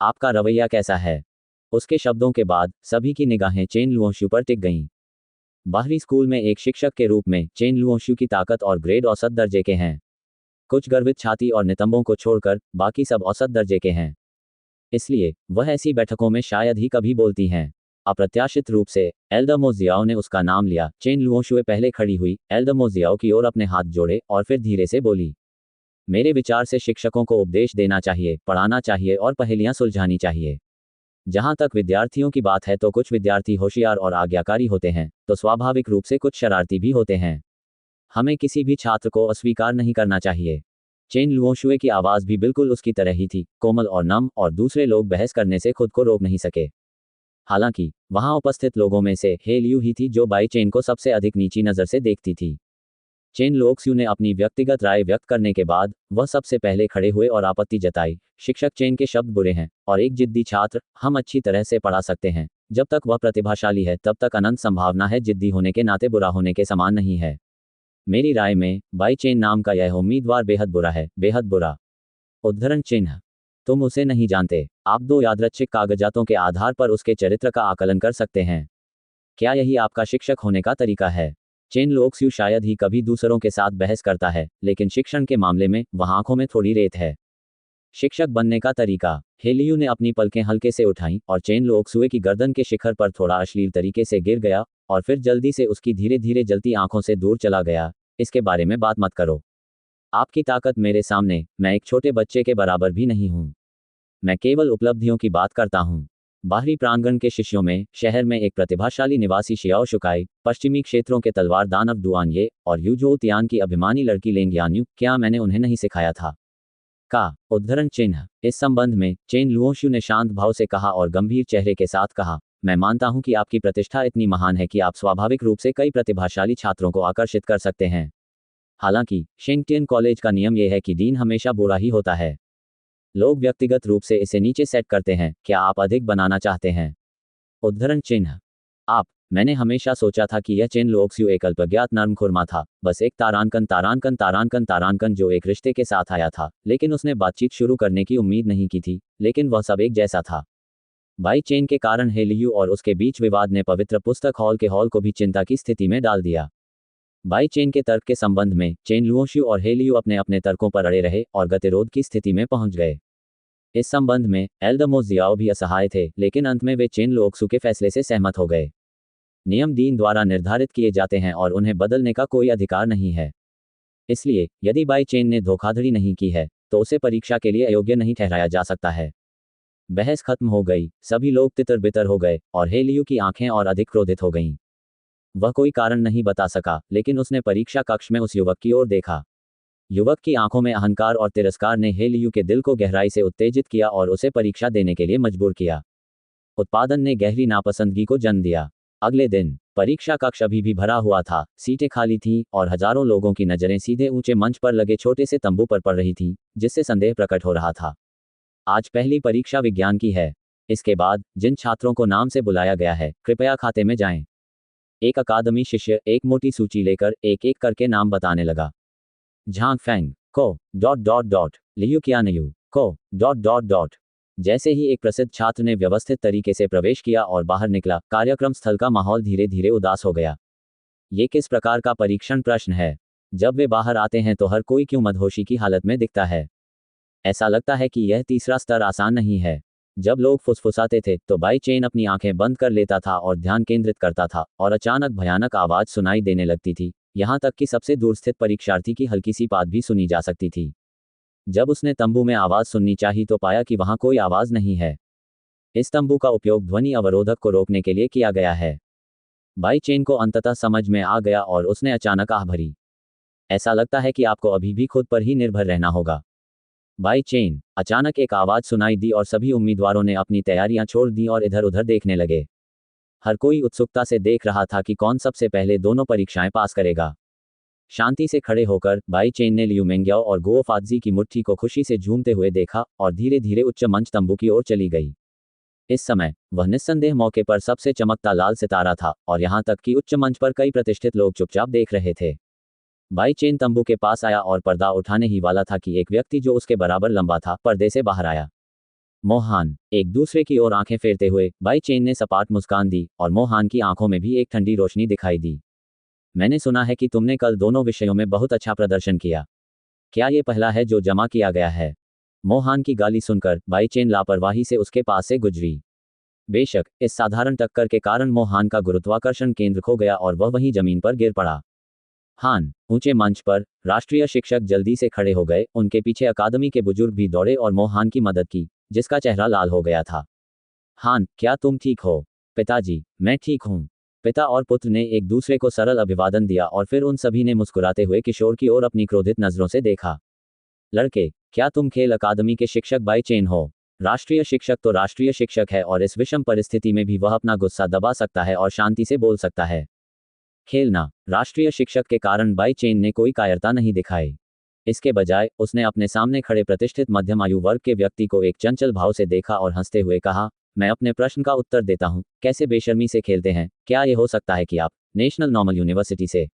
आपका रवैया कैसा है? उसके शब्दों के बाद सभी की निगाहें चेन लुओशु पर टिक गईं। बाहरी स्कूल में एक शिक्षक के रूप में चेन लुओशु की ताकत और ग्रेड औसत दर्जे के हैं। कुछ गर्वित छाती और नितंबों को छोड़कर बाकी सब औसत दर्जे के हैं। इसलिए वह ऐसी बैठकों में शायद ही कभी बोलती हैं। अप्रत्याशित रूप से एल्डर मोजियाओ ने उसका नाम लिया। चेन लुओशुए पहले खड़ी हुई, एल्डर मोजियाओ की ओर अपने हाथ जोड़े और फिर धीरे से बोली, मेरे विचार से शिक्षकों को उपदेश देना चाहिए, पढ़ाना चाहिए और पहेलियां सुलझानी चाहिए। जहां तक विद्यार्थियों की बात है तो कुछ विद्यार्थी होशियार और आज्ञाकारी होते हैं, तो स्वाभाविक रूप से कुछ शरारती भी होते हैं। हमें किसी भी छात्र को अस्वीकार नहीं करना चाहिए। चेन लुओशुए की आवाज़ भी बिल्कुल उसकी तरह ही थी, कोमल और नम, और दूसरे लोग बहस करने से खुद को रोक नहीं सके। हालांकि वहां उपस्थित लोगों में से हेलियू ही थी जो बाई चेन को सबसे अधिक नीची नज़र से देखती थी। चेन लोक्स्यू ने अपनी व्यक्तिगत राय व्यक्त करने के बाद वह सबसे पहले खड़े हुए और आपत्ति जताई। शिक्षक, चेन के शब्द बुरे हैं और एक जिद्दी छात्र हम अच्छी तरह से पढ़ा सकते हैं। जब तक वह प्रतिभाशाली है तब तक अनंत संभावना है, जिद्दी होने के नाते बुरा होने के समान नहीं है। मेरी राय में बाई चेन नाम का यह उम्मीदवार बेहद बुरा है, बेहद बुरा। उद्धरण चिन्ह। तुम उसे नहीं जानते। आप 2 यादृच्छिक कागजातों के आधार पर उसके चरित्र का आकलन कर सकते हैं। क्या यही आपका शिक्षक होने का तरीका है? चेन लोक्स्यू शायद ही कभी दूसरों के साथ बहस करता है, लेकिन शिक्षण के मामले में वह आंखों में थोड़ी रेत है। शिक्षक बनने का तरीका। हेलियू ने अपनी पलकें हल्के से उठाईं और चेन लोक्स्यू की गर्दन के शिखर पर थोड़ा अश्लील तरीके से गिर गया और फिर जल्दी से उसकी धीरे धीरे जलती आंखों से दूर चला गया। इसके बारे में बात मत करो। आपकी ताकत मेरे सामने, मैं एक छोटे बच्चे के बराबर भी नहीं हूँ। मैं केवल उपलब्धियों की बात करता हूँ। बाहरी प्रांगण के शिष्यों में शहर में एक प्रतिभाशाली निवासी शियाओ शुकाई, पश्चिमी क्षेत्रों के तलवार दानव डुआनये और यूजो तियान की अभिमानी लड़की लेंग यान्यू, क्या मैंने उन्हें नहीं सिखाया था? का उद्धरण चिन्ह। इस संबंध में चेन लुओशु ने शांत भाव से कहा और गंभीर चेहरे के साथ कहा, मैं मानता हूं कि आपकी प्रतिष्ठा इतनी महान है कि आप स्वाभाविक रूप से कई प्रतिभाशाली छात्रों को आकर्षित कर सकते हैं। हालांकि शेंगटियन कॉलेज का नियम यह है कि डीन हमेशा बुरा ही होता है। लोग व्यक्तिगत रूप से इसे नीचे सेट करते हैं। क्या आप अधिक बनाना चाहते हैं? उद्धरण चिन्ह। आप मैंने हमेशा सोचा था कि यह चेन लुओक्स्यू एक अल्पज्ञात नर्मखुरमा था, बस एक तारांकन तारांकन तारांकन तारांकन जो एक रिश्ते के साथ आया था, लेकिन उसने बातचीत शुरू करने की उम्मीद नहीं की थी, लेकिन वह सब एक जैसा था। बाई चेन के कारण हे लियू और उसके बीच विवाद ने पवित्र पुस्तक हॉल के हॉल को भी चिंता की स्थिति में डाल दिया। बाई चेन के तर्क के संबंध में चेन लुओक्स्यू और हे लियू अपने अपने तर्कों पर अड़े रहे और गतिरोध की स्थिति में पहुंच गए। इस संबंध में एल्दमो जियाओ भी असहाय थे, लेकिन अंत में वे चेन लुओक्स्यू के फैसले से सहमत हो गए। नियम दीन द्वारा निर्धारित किए जाते हैं और उन्हें बदलने का कोई अधिकार नहीं है। इसलिए यदि बाई चेन ने धोखाधड़ी नहीं की है तो उसे परीक्षा के लिए अयोग्य नहीं ठहराया जा सकता है। बहस खत्म हो गई, सभी लोग तितर बितर हो गए और हे लियू की आंखें और अधिक क्रोधित हो गईं। वह कोई कारण नहीं बता सका, लेकिन उसने परीक्षा कक्ष में उस युवक की ओर देखा। युवक की आंखों में अहंकार और तिरस्कार ने हे लियू के दिल को गहराई से उत्तेजित किया और उसे परीक्षा देने के लिए मजबूर किया। उत्पादन ने गहरी नापसंदगी को जन्म दिया। अगले दिन परीक्षा कक्ष अभी भी भरा हुआ था, सीटें खाली थीं और हजारों लोगों की नजरें सीधे ऊंचे मंच पर लगे छोटे से तंबू पर पड़ रही थीं, जिससे संदेह प्रकट हो रहा था। आज पहली परीक्षा विज्ञान की है। इसके बाद जिन छात्रों को नाम से बुलाया गया है, कृपया खाते में जाएं। एक अकादमी शिष्य एक मोटी सूची लेकर एक एक करके नाम बताने लगा। झांग फेंग को लियू कियानयू को। जैसे ही एक प्रसिद्ध छात्र ने व्यवस्थित तरीके से प्रवेश किया और बाहर निकला, कार्यक्रम स्थल का माहौल धीरे धीरे उदास हो गया। ये किस प्रकार का परीक्षण प्रश्न है? जब वे बाहर आते हैं तो हर कोई क्यों मदहोशी की हालत में दिखता है? ऐसा लगता है कि यह तीसरा स्तर आसान नहीं है। जब लोग फुसफुसाते थे तो बाई चेन अपनी आंखें बंद कर लेता था और ध्यान केंद्रित करता था, और अचानक भयानक आवाज सुनाई देने लगती थी, यहां तक कि सबसे दूर स्थित परीक्षार्थी की हल्की सी बात भी सुनी जा सकती थी। जब उसने तंबू में आवाज सुननी चाहिए तो पाया कि वहां कोई आवाज नहीं है। इस तंबू का उपयोग ध्वनि अवरोधक को रोकने के लिए किया गया है। बाई चेन को अंततः समझ में आ गया और उसने अचानक आह भरी। ऐसा लगता है कि आपको अभी भी खुद पर ही निर्भर रहना होगा। By chain. अचानक एक आवाज सुनाई दी और सभी उम्मीदवारों ने अपनी तैयारियां छोड़ दी और इधर उधर देखने लगे। हर कोई उत्सुकता से देख रहा था कि कौन सबसे पहले दोनों परीक्षाएं पास करेगा। शांति से खड़े होकर बाई चेन ने लियू मेंग्याओ और गुओ फात्जी की मुट्ठी को खुशी से झूमते हुए देखा और धीरे धीरे उच्च मंच तंबू की ओर चली गई। इस समय वह निस्संदेह मौके पर सबसे चमकता लाल सितारा था और यहां तक कि उच्च मंच पर कई प्रतिष्ठित लोग चुपचाप देख रहे थे। बाई चेन तंबू के पास आया और पर्दा उठाने ही वाला था कि एक व्यक्ति जो उसके बराबर लंबा था पर्दे से बाहर आया। मोहान। एक दूसरे की ओर आंखें फेरते हुए बाई चेन ने सपाट मुस्कान दी और मोहान की आंखों में भी एक ठंडी रोशनी दिखाई दी। मैंने सुना है कि तुमने कल दोनों विषयों में बहुत अच्छा प्रदर्शन किया। क्या ये पहला है जो जमा किया गया है? मोहान की गाली सुनकर बाई चेन लापरवाही से उसके पास से गुजरी। बेशक इस साधारण टक्कर के कारण मोहान का गुरुत्वाकर्षण केंद्र खो गया और वह वहीं जमीन पर गिर पड़ा। हान। ऊंचे मंच पर राष्ट्रीय शिक्षक जल्दी से खड़े हो गए, उनके पीछे अकादमी के बुजुर्ग भी दौड़े और मोहान की मदद की, जिसका चेहरा लाल हो गया था। हान, क्या तुम ठीक हो? पिताजी, मैं ठीक हूँ। पिता और पुत्र ने एक दूसरे को सरल अभिवादन दिया और फिर उन सभी ने मुस्कुराते हुए किशोर की ओर अपनी क्रोधित नजरों से देखा। लड़के, क्या तुम खेल अकादमी के शिक्षक बाई चेन हो? राष्ट्रीय शिक्षक तो राष्ट्रीय शिक्षक है और इस विषम परिस्थिति में भी वह अपना गुस्सा दबा सकता है और शांति से बोल सकता है। खेलना। राष्ट्रीय शिक्षक के कारण बाई चेन ने कोई कायरता नहीं दिखाई। इसके बजाय उसने अपने सामने खड़े प्रतिष्ठित मध्यम आयु वर्ग के व्यक्ति को एक चंचल भाव से देखा और हंसते हुए कहा, मैं अपने प्रश्न का उत्तर देता हूं, कैसे बेशर्मी से खेलते हैं? क्या यह हो सकता है कि आप नेशनल नॉर्मल यूनिवर्सिटी से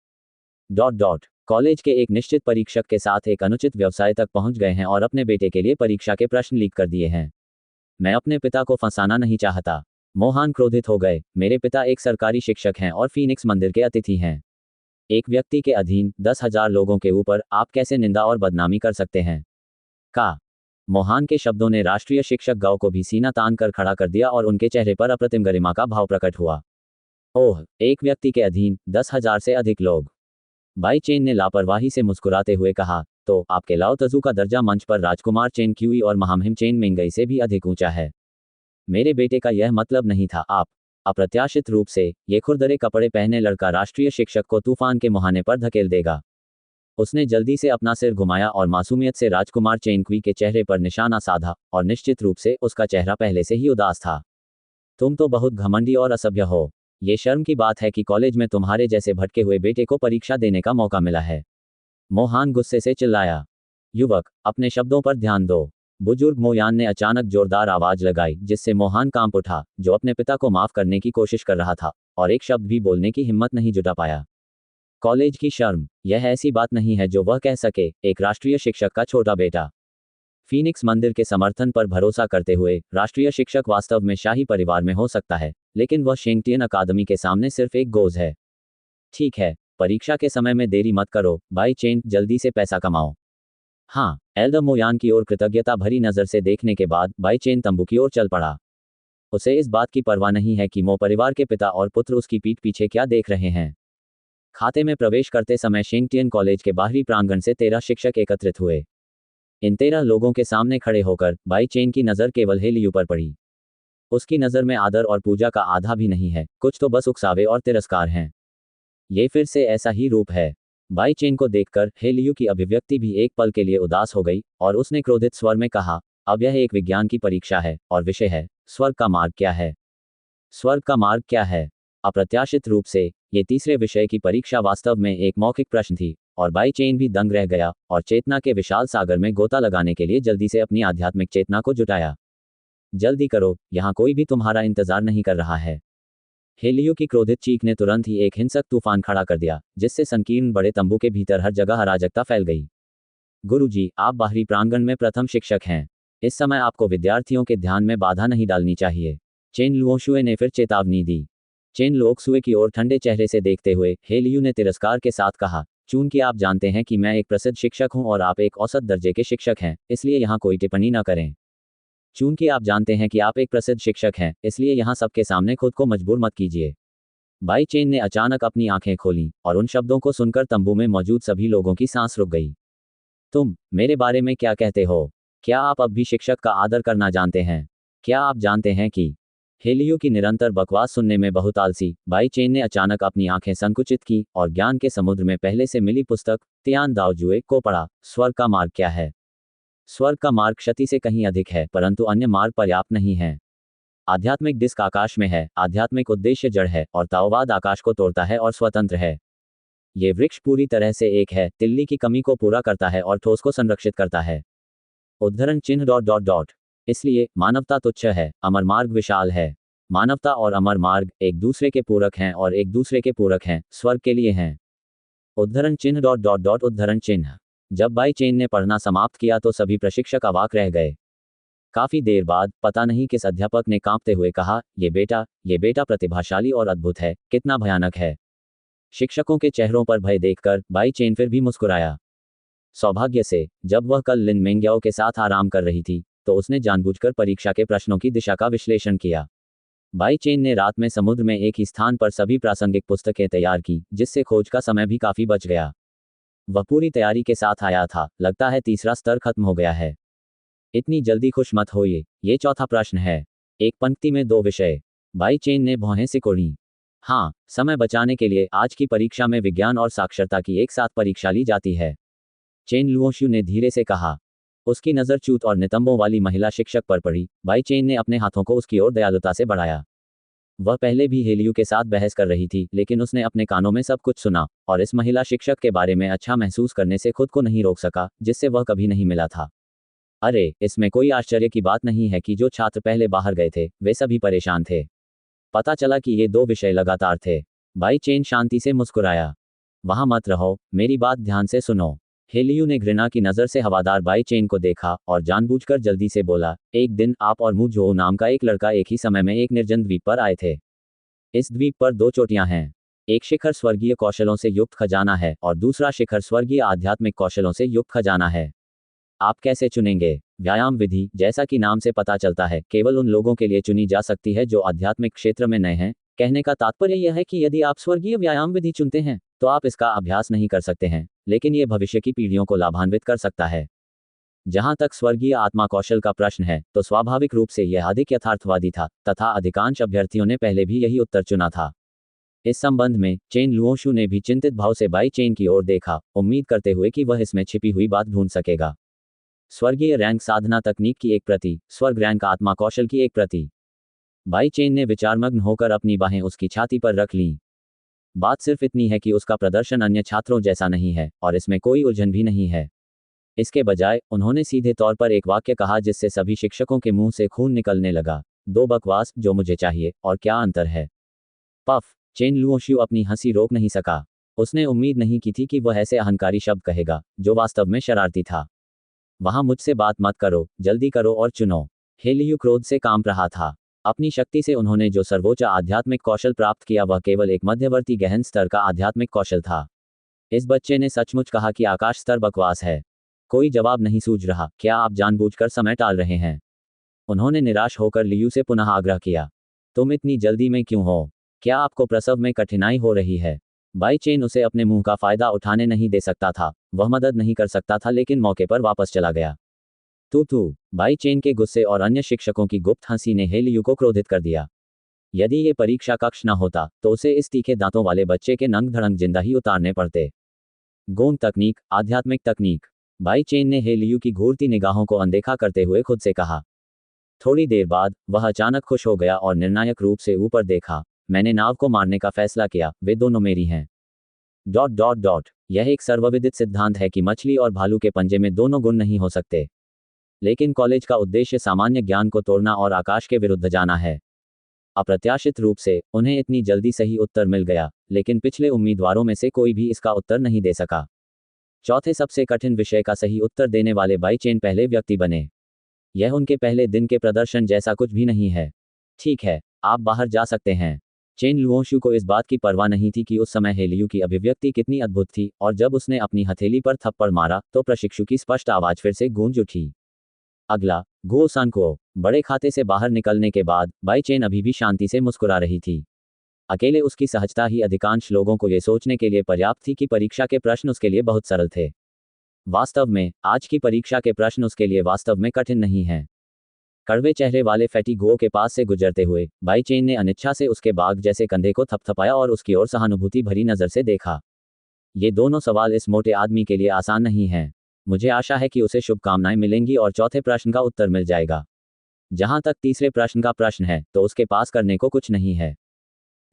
कॉलेज के एक निश्चित परीक्षक के साथ एक अनुचित व्यवसाय तक पहुंच गए हैं और अपने बेटे के लिए परीक्षा के प्रश्न लीक कर दिए हैं? मैं अपने पिता को फंसाना नहीं चाहता। मोहान क्रोधित हो गए। मेरे पिता एक सरकारी शिक्षक हैं और फीनिक्स मंदिर के अतिथि हैं। एक व्यक्ति के अधीन 10,000 लोगों के ऊपर आप कैसे निंदा और बदनामी कर सकते हैं? का मोहान के शब्दों ने राष्ट्रीय शिक्षक गांव को भी सीना तान कर खड़ा कर दिया और उनके चेहरे पर अप्रतिम गरिमा का भाव प्रकट हुआ। ओह, एक व्यक्ति के अधीन 10,000 से अधिक लोग। बाई चेन ने लापरवाही से मुस्कुराते हुए कहा, तो आपके लाओ तजू का दर्जा मंच पर राजकुमार चेन क्यूई और महामहिम चेन मेंगई से भी अधिक ऊंचा है। मेरे बेटे का यह मतलब नहीं था। आप अप्रत्याशित रूप से ये खुरदरे कपड़े पहने लड़का राष्ट्रीय शिक्षक को तूफान के मुहाने पर धकेल देगा। उसने जल्दी से अपना सिर घुमाया और मासूमियत से राजकुमार चेन क्वी के चेहरे पर निशाना साधा, और निश्चित रूप से उसका चेहरा पहले से ही उदास था। तुम तो बहुत घमंडी और असभ्य हो। ये शर्म की बात है कि कॉलेज में तुम्हारे जैसे भटके हुए बेटे को परीक्षा देने का मौका मिला है। मोहान गुस्से से चिल्लाया। युवक, अपने शब्दों पर ध्यान दो। बुजुर्ग मोयान ने अचानक जोरदार आवाज लगाई जिससे मोहन कांप उठा, जो अपने पिता को माफ करने की कोशिश कर रहा था और एक शब्द भी बोलने की हिम्मत नहीं जुटा पाया। कॉलेज की शर्म, यह ऐसी बात नहीं है जो वह कह सके, एक राष्ट्रीय शिक्षक का छोटा बेटा। फीनिक्स मंदिर के समर्थन पर भरोसा करते हुए राष्ट्रीय शिक्षक वास्तव में शाही परिवार में हो सकता है, लेकिन वह शेंगटियन अकादमी के सामने सिर्फ एक गोज है। ठीक है, परीक्षा के समय में देरी मत करो भाई चेन, जल्दी से पैसा कमाओ। हाँ, एल्डर मोयान की ओर कृतज्ञता भरी नजर से देखने के बाद भाई चेन तंबू की ओर चल पड़ा। उसे इस बात की परवाह नहीं है कि मो परिवार के पिता और पुत्र उसकी पीठ पीछे क्या देख रहे हैं। खाते में प्रवेश करते समय शेंगटियन कॉलेज के बाहरी प्रांगण से 13 शिक्षक एकत्रित हुए। इन 13 लोगों के सामने खड़े होकर भाई चेन की नज़र केवल हे लियू पर पड़ी। उसकी नज़र में आदर और पूजा का आधा भी नहीं है, कुछ तो बस उकसावे और तिरस्कार हैं। ये फिर से ऐसा ही रूप है। भाई चेन को देखकर हे लियू की अभिव्यक्ति भी एक पल के लिए उदास हो गई और उसने क्रोधित स्वर में कहा, अब यह एक विज्ञान की परीक्षा है और विषय है स्वर्ग का मार्ग क्या है। स्वर्ग का मार्ग क्या है। अप्रत्याशित रूप से ये तीसरे विषय की परीक्षा वास्तव में एक मौखिक प्रश्न थी और भाई चेन भी दंग रह गया और चेतना के विशाल सागर में गोता लगाने के लिए जल्दी से अपनी आध्यात्मिक चेतना को जुटाया। जल्दी करो, यहाँ कोई भी तुम्हारा इंतजार नहीं कर रहा है। हेलियो की क्रोधित चीख ने तुरंत ही एक हिंसक तूफान खड़ा कर दिया, जिससे संकीर्ण बड़े तंबू के भीतर हर जगह अराजकता फैल गई। गुरुजी, आप बाहरी प्रांगण में प्रथम शिक्षक हैं। इस समय आपको विद्यार्थियों के ध्यान में बाधा नहीं डालनी चाहिए, चेन लुओशुए ने फिर चेतावनी दी। चेन लोकसुए की ओर ठंडे चेहरे से देखते हुए हेलियो ने तिरस्कार के साथ कहा, चूंकि आप जानते हैं कि मैं एक प्रसिद्ध शिक्षक हूं और आप एक औसत दर्जे के शिक्षक हैं, इसलिए यहाँ कोई टिप्पणी न करें। चूंकि आप जानते हैं कि आप एक प्रसिद्ध शिक्षक हैं, इसलिए यहाँ सबके सामने खुद को मजबूर मत कीजिए। भाई चेन ने अचानक अपनी आंखें खोलीं और उन शब्दों को सुनकर तंबू में मौजूद सभी लोगों की सांस रुक गई। तुम मेरे बारे में क्या कहते हो? क्या आप अब भी शिक्षक का आदर करना जानते हैं? क्या आप जानते हैं कि हेलियो की निरंतर बकवास सुनने में बहुत आलसी, भाई चेन ने अचानक अपनी आंखें संकुचित की और ज्ञान के समुद्र में पहले से मिली पुस्तक तियान दाओजुए को पढ़ा। स्वर्ग का मार्ग क्या है? स्वर्ग का मार्ग क्षति से कहीं अधिक है, परंतु अन्य मार्ग पर्याप्त नहीं है। आध्यात्मिक डिस्क आकाश में है, आध्यात्मिक उद्देश्य जड़ है और ताओवाद आकाश को तोड़ता है और स्वतंत्र है। ये वृक्ष पूरी तरह से एक है, तिल्ली की कमी को पूरा करता है और ठोस को संरक्षित करता है। उद्धरण चिन्ह ... इसलिए मानवता तुच्छ है, अमर मार्ग विशाल है। मानवता और अमर मार्ग एक दूसरे के पूरक हैं और एक दूसरे के पूरक हैं, स्वर्ग के लिए हैं। उद्धरण चिन्ह ... उद्धरण चिन्ह। जब भाई चेन ने पढ़ना समाप्त किया तो सभी प्रशिक्षक अवाक रह गए। काफी देर बाद पता नहीं किस अध्यापक ने कांपते हुए कहा, ये बेटा प्रतिभाशाली और अद्भुत है, कितना भयानक है। शिक्षकों के चेहरों पर भय देखकर भाई चेन फिर भी मुस्कुराया। सौभाग्य से जब वह कल लिन मेंग्याओ के साथ आराम कर रही थी तो उसने जानबूझकर परीक्षा के प्रश्नों की दिशा का विश्लेषण किया। भाई चेन ने रात में समुद्र में एक ही स्थान पर सभी प्रासंगिक पुस्तकें तैयार की, जिससे खोज का समय भी काफी बच गया। वह पूरी तैयारी के साथ आया था, लगता है तीसरा स्तर खत्म हो गया है। इतनी जल्दी खुश मत होइए, ये चौथा प्रश्न है। एक पंक्ति में 2 विषय। भाई चेन ने भौहें सिकोड़ी। हाँ, समय बचाने के लिए आज की परीक्षा में विज्ञान और साक्षरता की एक साथ परीक्षा ली जाती है, चेन लुओशु ने धीरे से कहा। उसकी नज़र चूत और नितंबों वाली महिला शिक्षक पर पड़ी। भाई चेन ने अपने हाथों को उसकी ओर दयालुता से बढ़ाया। वह पहले भी हेलियो के साथ बहस कर रही थी, लेकिन उसने अपने कानों में सब कुछ सुना और इस महिला शिक्षक के बारे में अच्छा महसूस करने से खुद को नहीं रोक सका, जिससे वह कभी नहीं मिला था। अरे, इसमें कोई आश्चर्य की बात नहीं है कि जो छात्र पहले बाहर गए थे वे सभी परेशान थे। पता चला कि ये 2 विषय लगातार थे। भाई चेन शांति से मुस्कुराया। वहां मत रहो, मेरी बात ध्यान से सुनो। हेलियो ने घृणा की नज़र से हवादार भाई चेन को देखा और जानबूझकर जल्दी से बोला, एक दिन आप और मू जो नाम का एक लड़का एक ही समय में एक निर्जन द्वीप पर आए थे। इस द्वीप पर 2 चोटियां हैं। एक शिखर स्वर्गीय कौशलों से युक्त खजाना है और दूसरा शिखर स्वर्गीय आध्यात्मिक कौशलों से युक्त खजाना है। आप कैसे चुनेंगे? व्यायाम विधि, जैसा कि नाम से पता चलता है, केवल उन लोगों के लिए चुनी जा सकती है जो आध्यात्मिक क्षेत्र में नए हैं। कहने का तात्पर्य यह है कि यदि आप स्वर्गीय व्यायाम विधि चुनते हैं तो आप इसका अभ्यास नहीं कर सकते हैं, लेकिन यह भविष्य की पीढ़ियों को लाभान्वित कर सकता है। जहां तक स्वर्गीय आत्मा कौशल का प्रश्न है तो स्वाभाविक रूप से यह अधिक यथार्थवादी था तथा अधिकांश अभ्यर्थियों ने पहले भी यही उत्तर चुना था। इस संबंध में चेन लुओशु ने भी चिंतित भाव से भाई चेन की ओर देखा, उम्मीद करते हुए कि वह इसमें छिपी हुई बात ढूंढ सकेगा। स्वर्गीय रैंक साधना तकनीक की एक प्रति, स्वर्ग रैंक आत्मा कौशल की एक प्रति। भाई चेन ने विचारमग्न होकर अपनी बाहें उसकी छाती पर रख लीं। बात सिर्फ इतनी है कि उसका प्रदर्शन अन्य छात्रों जैसा नहीं है और इसमें कोई उलझन भी नहीं है। इसके बजाय उन्होंने सीधे तौर पर एक वाक्य कहा जिससे सभी शिक्षकों के मुंह से खून निकलने लगा। दो बकवास, जो मुझे चाहिए, और क्या अंतर है? पफ। चेन लुओशियो अपनी हंसी रोक नहीं सका। उसने उम्मीद नहीं की थी कि वह ऐसे अहंकारी शब्द कहेगा, जो वास्तव में शरारती था। वहां मुझसे बात मत करो, जल्दी करो और चुनो। हेलियू क्रोध से कांप रहा था। अपनी शक्ति से उन्होंने जो सर्वोच्च आध्यात्मिक कौशल प्राप्त किया वह केवल एक मध्यवर्ती गहन स्तर का आध्यात्मिक कौशल था। इस बच्चे ने सचमुच कहा कि आकाश स्तर बकवास है। कोई जवाब नहीं सूझ रहा। क्या आप जानबूझकर समय टाल रहे हैं? उन्होंने निराश होकर लियू से पुनः आग्रह किया। तुम इतनी जल्दी में क्यों हो? क्या आपको प्रसव में कठिनाई हो रही है? बाई चेन उसे अपने मुंह का फायदा उठाने नहीं दे सकता था। वह मदद नहीं कर सकता था, लेकिन मौके पर वापस चला गया। तू बाई चेन के गुस्से और अन्य शिक्षकों की गुप्त हंसी ने हेलियू को क्रोधित कर दिया। यदि ये परीक्षा कक्ष न होता तो उसे इस तीखे दांतों वाले बच्चे के नंग धड़ंग जिंदा ही उतारने पड़ते। गौण तकनीक, आध्यात्मिक तकनीक। बाई चेन ने हेलियू की घूरती निगाहों को अनदेखा करते हुए खुद से कहा। थोड़ी देर बाद वह अचानक खुश हो गया और निर्णायक रूप से ऊपर देखा। मैंने नाव को मारने का फैसला किया, वे दोनों मेरी हैं। यह एक सर्वविदित सिद्धांत है कि मछली और भालू के पंजे में दोनों गुण नहीं हो सकते। लेकिन कॉलेज का उद्देश्य सामान्य ज्ञान को तोड़ना और आकाश के विरुद्ध जाना है। अप्रत्याशित रूप से उन्हें इतनी जल्दी सही उत्तर मिल गया, लेकिन पिछले उम्मीदवारों में से कोई भी इसका उत्तर नहीं दे सका। चौथे सबसे कठिन विषय का सही उत्तर देने वाले बाई चेन पहले व्यक्ति बने। यह उनके पहले दिन के प्रदर्शन जैसा कुछ भी नहीं है। ठीक है, आप बाहर जा सकते हैं। चेन लुओशु को इस बात की परवाह नहीं थी कि उस समय हेलियू की अभिव्यक्ति कितनी अद्भुत थी, और जब उसने अपनी हथेली पर थप्पड़ मारा तो प्रशिक्षु की स्पष्ट आवाज फिर से गूंज उठी। अगला, गो सान को। बड़े खाते से बाहर निकलने के बाद बाई चेन अभी भी शांति से मुस्कुरा रही थी। अकेले उसकी सहजता ही अधिकांश लोगों को ये सोचने के लिए पर्याप्त थी कि परीक्षा के प्रश्न उसके लिए बहुत सरल थे। वास्तव में आज की परीक्षा के प्रश्न उसके लिए वास्तव में कठिन नहीं हैं। कड़वे चेहरे वाले फैटी गो के पास से गुजरते हुए बाई चेन ने अनिच्छा से उसके बाग जैसे कंधे को थपथपाया और उसकी ओर सहानुभूति भरी नजर से देखा। ये दोनों सवाल इस मोटे आदमी के लिए आसान नहीं हैं। मुझे आशा है कि उसे शुभकामनाएं मिलेंगी और चौथे प्रश्न का उत्तर मिल जाएगा। जहां तक तीसरे प्रश्न का प्रश्न है तो उसके पास करने को कुछ नहीं है।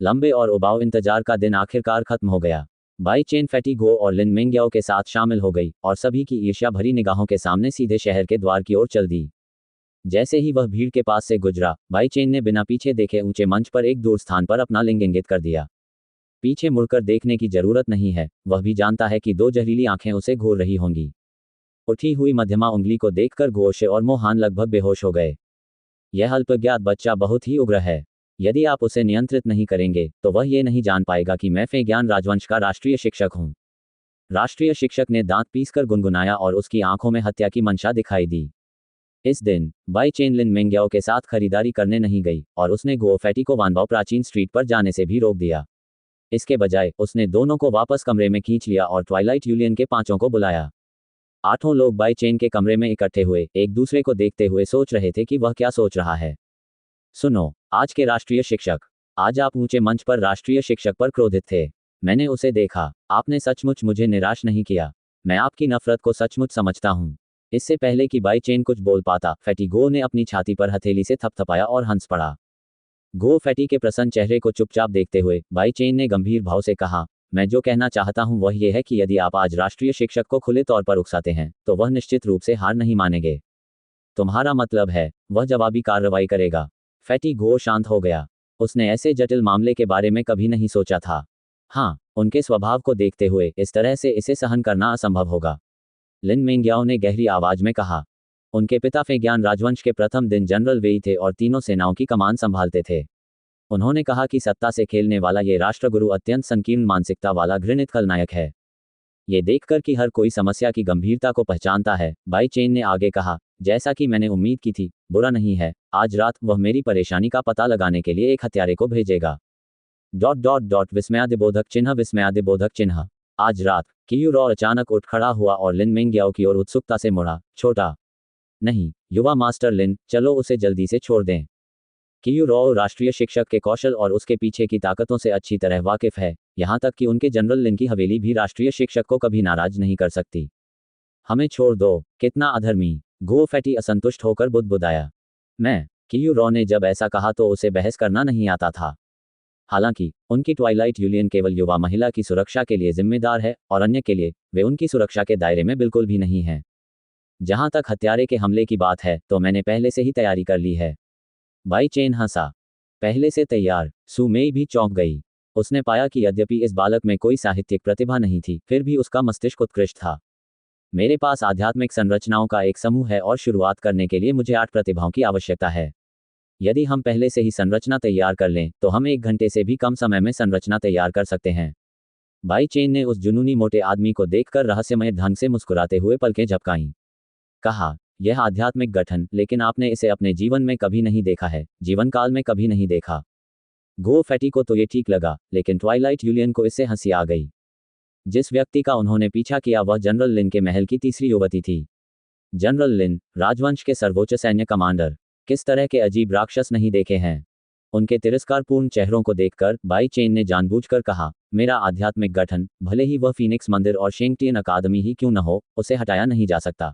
लंबे और उबाऊ इंतजार का दिन आखिरकार खत्म हो गया। बाई चेन फैटी गो और लिन मेंग्याओ के साथ शामिल हो गई और सभी की ईर्ष्या भरी निगाहों के सामने सीधे शहर के द्वार की ओर चल दी। जैसे ही वह भीड़ के पास से गुजरा, बाई चेन ने बिना पीछे देखे ऊंचे मंच पर एक दूर स्थान पर अपना लिंग इंगित कर दिया। पीछे मुड़कर देखने की जरूरत नहीं है, वह भी जानता है कि दो जहरीली आंखें उसे घूर रही होंगी। उठी हुई मध्यमा उंगली को देखकर घोषे और मोहान लगभग बेहोश हो गए। यह अल्पज्ञात बच्चा बहुत ही उग्र है। यदि आप उसे नियंत्रित नहीं करेंगे तो वह ये नहीं जान पाएगा कि मैं फेज्ञान राजवंश का राष्ट्रीय शिक्षक हूं। राष्ट्रीय शिक्षक ने दांत पीसकर गुनगुनाया और उसकी आंखों में हत्या की मंशा दिखाई दी। इस दिन बाई चेन लिन मेंग्याओ के साथ खरीदारी करने नहीं गई और उसने गो फैटी को वानबाओ प्राचीन स्ट्रीट पर जाने से भी रोक दिया। इसके बजाय उसने दोनों को वापस कमरे में खींच लिया और ट्वाइलाइट यूनियन के पांचों को बुलाया। आठों लोग बाई चेन के कमरे में इकट्ठे हुए एक दूसरे को देखते हुए सोच रहे थे कि वह क्या सोच रहा है। सुनो, आज के राष्ट्रीय शिक्षक, आज आप ऊंचे मंच पर राष्ट्रीय शिक्षक पर क्रोधित थे। मैंने उसे देखा। आपने सचमुच मुझे निराश नहीं किया। मैं आपकी नफरत को सचमुच समझता हूं। इससे पहले कि बाई चेन कुछ बोल पाता, फैटी गो ने अपनी छाती पर हथेली से थपथपाया और हंस पड़ा। गो फैटी के प्रसन्न चेहरे को चुपचाप देखते हुए बाई चेन ने गंभीर भाव से कहा, मैं जो कहना चाहता हूं वह यह है कि यदि आप आज राष्ट्रीय शिक्षक को खुले तौर पर उकसाते हैं तो वह निश्चित रूप से हार नहीं मानेंगे। तुम्हारा मतलब है वह जवाबी कार्रवाई करेगा? फैटी गो शांत हो गया। उसने ऐसे जटिल मामले के बारे में कभी नहीं सोचा था। हाँ, उनके स्वभाव को देखते हुए इस तरह से इसे सहन करना असंभव होगा। लिन मेंग्याओ ने गहरी आवाज में कहा। उनके पिता फेज्ञान राजवंश के प्रथम दिन जनरल वेई थे और तीनों सेनाओं की कमान संभालते थे। उन्होंने कहा कि सत्ता से खेलने वाला ये राष्ट्रगुरु अत्यंत संकीर्ण मानसिकता वाला घृणित खलनायक है। ये देखकर कि हर कोई समस्या की गंभीरता को पहचानता है, बाई चेन ने आगे कहा, जैसा कि मैंने उम्मीद की थी, बुरा नहीं है, आज रात वह मेरी परेशानी का पता लगाने के लिए एक हत्यारे को भेजेगा। विस्मयादिबोधक चिन्ह। आज रात। कियूरो अचानक उठ खड़ा हुआ और लिन मेंग्याओ की ओर उत्सुकता से मुड़ा। छोटा नहीं, युवा मास्टर लिन, चलो उसे जल्दी से छोड़ दें। कियूरो राष्ट्रीय शिक्षक के कौशल और उसके पीछे की ताकतों से अच्छी तरह वाकिफ है, यहाँ तक कि उनके जनरल लिन की हवेली भी राष्ट्रीय शिक्षक को कभी नाराज नहीं कर सकती। हमें छोड़ दो। कितना अधर्मी। गो फैटी असंतुष्ट होकर बुदबुदाया। मैं। कियूरो ने जब ऐसा कहा तो उसे बहस करना नहीं आता था। हालांकि उनकी ट्वाइलाइट यूनियन केवल युवा महिला की सुरक्षा के लिए जिम्मेदार है और अन्य के लिए वे उनकी सुरक्षा के दायरे में बिल्कुल भी नहीं हैं। जहां तक हत्यारे के हमले की बात है तो मैंने पहले से ही तैयारी कर ली है। बाई चेन हंसा। पहले से तैयार? सू मेई भी चौंक गई। उसने पाया कि यद्यपि इस बालक में कोई साहित्यिक प्रतिभा नहीं थी, फिर भी उसका मस्तिष्क उत्कृष्ट था। मेरे पास आध्यात्मिक संरचनाओं का एक समूह है और शुरुआत करने के लिए मुझे 8 प्रतिभाओं की आवश्यकता है। यदि हम पहले से ही संरचना तैयार कर लें तो हम 1 घंटे से भी कम समय में संरचना तैयार कर सकते हैं। बाई चेन ने उस जुनूनी मोटे आदमी को देखकर रहस्यमय ढंग से मुस्कुराते हुए पलकें झपकाईं। कहा, यह आध्यात्मिक गठन, लेकिन आपने इसे अपने जीवन में कभी नहीं देखा है, जीवन काल में कभी नहीं देखा। गो फैटी को तो ये ठीक लगा, लेकिन ट्वाइलाइट यूलियन को इससे हंसी आ गई। जिस व्यक्ति का उन्होंने पीछा किया वह जनरल लिन के महल की तीसरी युवती थी। जनरल लिन, राजवंश के सर्वोच्च सैन्य कमांडर। किस तरह के अजीब राक्षस नहीं देखे हैं। उनके तिरस्कारपूर्ण चेहरों को देखकर बाई चेन ने जानबूझकर कहा, मेरा आध्यात्मिक गठन, भले ही वह फीनिक्स मंदिर और शेंगटियन अकादमी ही क्यों न हो, उसे हटाया नहीं जा सकता।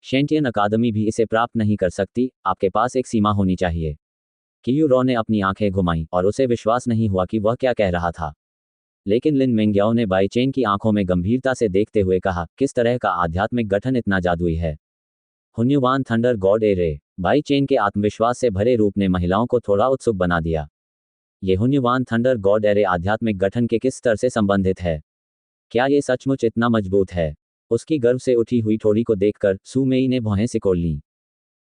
शेंगटियन अकादमी भी इसे प्राप्त नहीं कर सकती, आपके पास एक सीमा होनी चाहिए। कियू रॉ ने अपनी आंखें घुमाईं और उसे विश्वास नहीं हुआ कि वह क्या कह रहा था। लेकिन लिन मेंग्याओ ने बाई चेन की आंखों में गंभीरता से देखते हुए कहा, किस तरह का आध्यात्मिक गठन इतना जादुई है। हुन्युवान थंडर गॉड ए रे। बाई चेन के आत्मविश्वास से भरे रूप ने महिलाओं को थोड़ा उत्सुक बना दिया। ये हुन्युवान थंडर गॉड एरे आध्यात्मिक गठन के किस स्तर से संबंधित है? क्या ये सचमुच इतना मजबूत है? उसकी गर्व से उठी हुई ठोड़ी को देखकर सू मेई ने भौहें सिकोड़ लीं।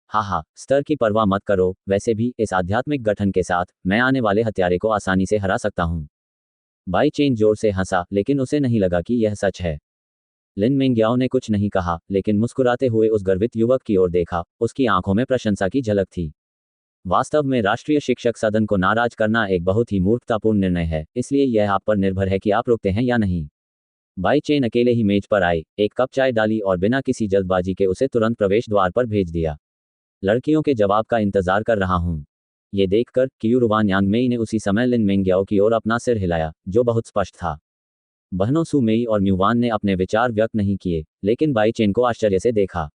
हा, स्तर की परवाह मत करो, वैसे भी इस आध्यात्मिक गठन के साथ मैं आने वाले हत्यारे को आसानी से हरा सकता हूं। बाई चेन जोर से हंसा, लेकिन उसे नहीं लगा कि यह सच है। लिन मेंग्याओ ने कुछ नहीं कहा, लेकिन मुस्कुराते हुए उस गर्वित युवक की ओर देखा। उसकी आंखों में प्रशंसा की झलक थी। वास्तव में राष्ट्रीय शिक्षक सदन को नाराज करना एक बहुत ही मूर्खतापूर्ण निर्णय है, इसलिए यह आप पर निर्भर है कि आप रुकते हैं या नहीं। बाई चेन अकेले ही मेज पर आई, एक कप चाय डाली और बिना किसी जल्दबाजी के उसे तुरंत प्रवेश द्वार पर भेज दिया। लड़कियों के जवाब का इंतजार कर रहा हूं। ये देखकर कियूरुवान यांगमेई ने उसी समय लिन मेंग्याओ की ओर अपना सिर हिलाया, जो बहुत स्पष्ट था। बहनों सू मेई और म्यूवान ने अपने विचार व्यक्त नहीं किए, लेकिन बाई चेन को आश्चर्य से देखा।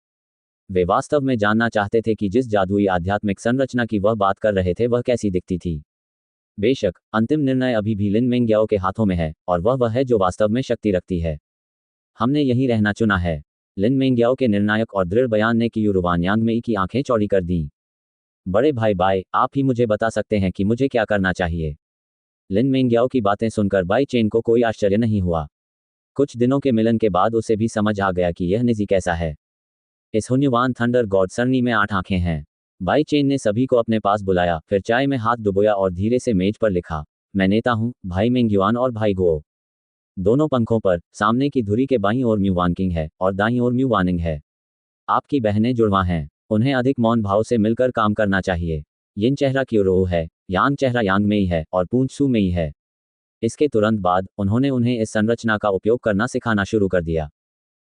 वे वास्तव में जानना चाहते थे कि जिस जादुई आध्यात्मिक संरचना की वह बात कर रहे थे वह कैसी दिखती थी। बेशक, अंतिम निर्णय अभी भी लिन मेंग्याओ के हाथों में है, और वह है जो वास्तव में शक्ति रखती है। हमने यहीं रहना चुना है। लिन मेंग्याओ के निर्णायक और दृढ़ बयान ने कियूरुवान यांगमेई की आंखें चौड़ी कर दीं। बड़े भाई बाई, आप ही मुझे बता सकते हैं कि मुझे क्या करना चाहिए। लिन मेंग्याओ की बातें सुनकर बाई चेन को कोई आश्चर्य नहीं हुआ। कुछ दिनों के मिलन के बाद उसे भी समझ आ गया कि यह निजी कैसा है। इस हुन्युवान थंडर गॉड सरनी में 8 आंखें हैं। बाई चेन ने सभी को अपने पास बुलाया, फिर चाय में हाथ डुबोया और धीरे से मेज पर लिखा, मैं नेता हूं, भाई मेंग्युआन और भाई गो। दोनों पंखों पर, सामने की धुरी के बाईं ओर म्यूवान किंग है और दाईं ओर म्यूवानिंग है। आपकी बहनें जुड़वा हैं, उन्हें अधिक मौन भाव से मिलकर काम करना चाहिए। यिन चेहरा क्यूरो है, यांग चेहरा यांगमेई है और पूंछ सू मेई है। इसके तुरंत बाद उन्होंने उन्हें इस संरचना का उपयोग करना सिखाना शुरू कर दिया।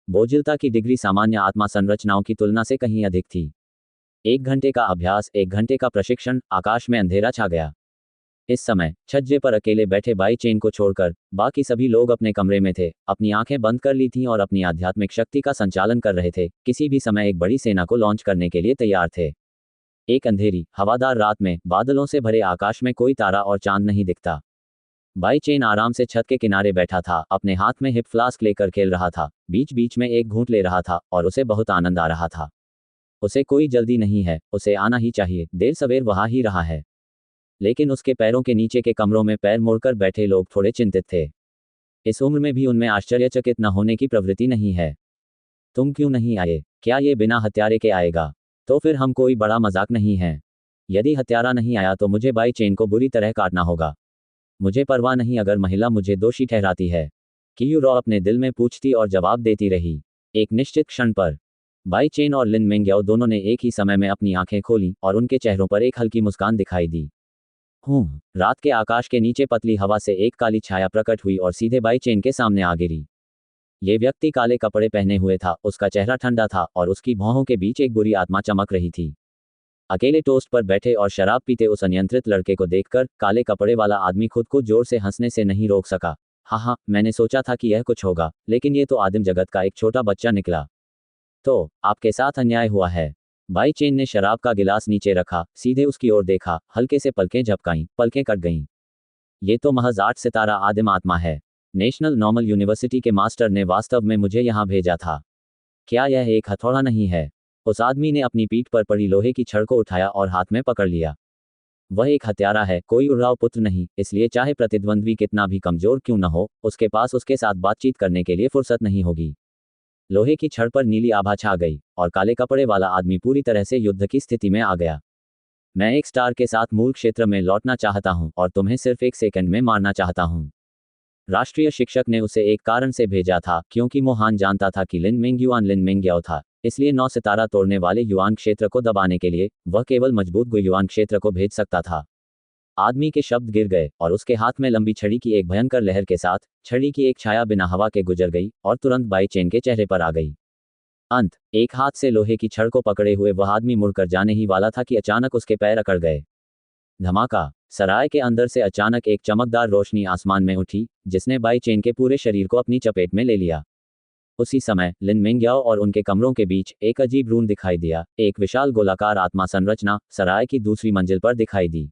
बोझिलता की डिग्री सामान्य आत्मा संरचनाओं की तुलना से कहीं अधिक थी। 1 घंटे का अभ्यास, 1 घंटे का प्रशिक्षण, आकाश में अंधेरा छा गया। इस समय छज्जे पर अकेले बैठे बाई चेन को छोड़कर बाकी सभी लोग अपने कमरे में थे, अपनी आंखें बंद कर ली थीं और अपनी आध्यात्मिक शक्ति का संचालन कर रहे थे, किसी भी समय एक बड़ी सेना को लॉन्च करने के लिए तैयार थे। एक अंधेरी, हवादार रात में बादलों से भरे आकाश में कोई तारा और चांद नहीं दिखता। बाई चेन आराम से छत के किनारे बैठा था, अपने हाथ में हिप फ्लास्क लेकर खेल रहा था, बीच बीच में एक घूंट ले रहा था और उसे बहुत आनंद आ रहा था। उसे कोई जल्दी नहीं है, उसे आना ही चाहिए, देर सवेर वहां ही रहा है। लेकिन उसके पैरों के नीचे के कमरों में पैर मोड़कर बैठे लोग थोड़े चिंतित थे। इस उम्र में भी उनमें आश्चर्यचकित न होने की प्रवृत्ति नहीं है। तुम क्यों नहीं आए? क्या ये बिना हत्यारे के आएगा? तो फिर हम कोई बड़ा मजाक नहीं है। यदि हत्यारा नहीं आया तो मुझे बाई चेन को बुरी तरह काटना होगा। मुझे परवाह नहीं अगर महिला मुझे दोषी ठहराती है। कियू रॉ अपने दिल में पूछती और जवाब देती रही। एक निश्चित क्षण पर बाई चेन और लिन मेंग्याओ दोनों ने एक ही समय में अपनी आंखें खोलीं और उनके चेहरों पर एक हल्की मुस्कान दिखाई दी। रात के आकाश के नीचे पतली हवा से एक काली छाया प्रकट हुई और सीधे बाई चेन के सामने आ गिरी। ये व्यक्ति काले कपड़े पहने हुए था, उसका चेहरा ठंडा था और उसकी भौहों के बीच एक बुरी आत्मा चमक रही थी। अकेले टोस्ट पर बैठे और शराब पीते उस अनियंत्रित लड़के को देखकर काले कपड़े वाला आदमी खुद को जोर से हंसने से नहीं रोक सका। हाँ, मैंने सोचा था कि यह कुछ होगा, लेकिन ये तो आदिम जगत का एक छोटा बच्चा निकला। तो आपके साथ अन्याय हुआ है। बाई चेन ने शराब का गिलास नीचे रखा, सीधे उसकी ओर देखा, हल्के से पलकें झपकाईं, पलकें कट गईं। ये तो महज 8 सितारा आदिम आत्मा है। नेशनल नॉर्मल यूनिवर्सिटी के मास्टर ने वास्तव में मुझे यहाँ भेजा था। क्या यह एक हथौड़ा नहीं है? उस आदमी ने अपनी पीठ पर पड़ी लोहे की छड़ को उठाया और हाथ में पकड़ लिया। वह एक हत्यारा है, कोई उड़ाव पुत्र नहीं, इसलिए चाहे प्रतिद्वंद्वी कितना भी कमजोर क्यों न हो, उसके पास उसके साथ बातचीत करने के लिए फुर्सत नहीं होगी। लोहे की छड़ पर नीली आभा छा गई और काले कपड़े वाला आदमी पूरी तरह से युद्ध की स्थिति में आ गया। मैं एक स्टार के साथ मूल क्षेत्र में लौटना चाहता हूं और तुम्हें सिर्फ 1 सेकंड में मारना चाहता हूं। राष्ट्रीय शिक्षक ने उसे एक कारण से भेजा था, क्योंकि मोहान जानता था कि लिन मिंग याओ था, इसलिए 9 सितारा तोड़ने वाले युआन क्षेत्र को दबाने के लिए वह केवल मजबूत गुयुआन क्षेत्र को भेज सकता था। आदमी के शब्द गिर गए और उसके हाथ में लंबी छड़ी की एक भयंकर लहर के साथ छड़ी की एक छाया बिना हवा के गुजर गई और तुरंत बाई चेन के चेहरे पर आ गई। एक हाथ से लोहे की छड़ को पकड़े हुए वह आदमी मुड़कर जाने ही वाला था कि अचानक उसके पैर अकड़ गए। धमाका! सराय के अंदर से अचानक एक चमकदार रोशनी आसमान में उठी, जिसने बाई चेन के पूरे शरीर को अपनी चपेट में ले लिया। उसी समय लिन मिंग्याओ और उनके कमरों के बीच एक अजीब रूम दिखाई दिया। एक विशाल गोलाकार आत्मा संरचना सराय की दूसरी मंजिल पर दिखाई दी।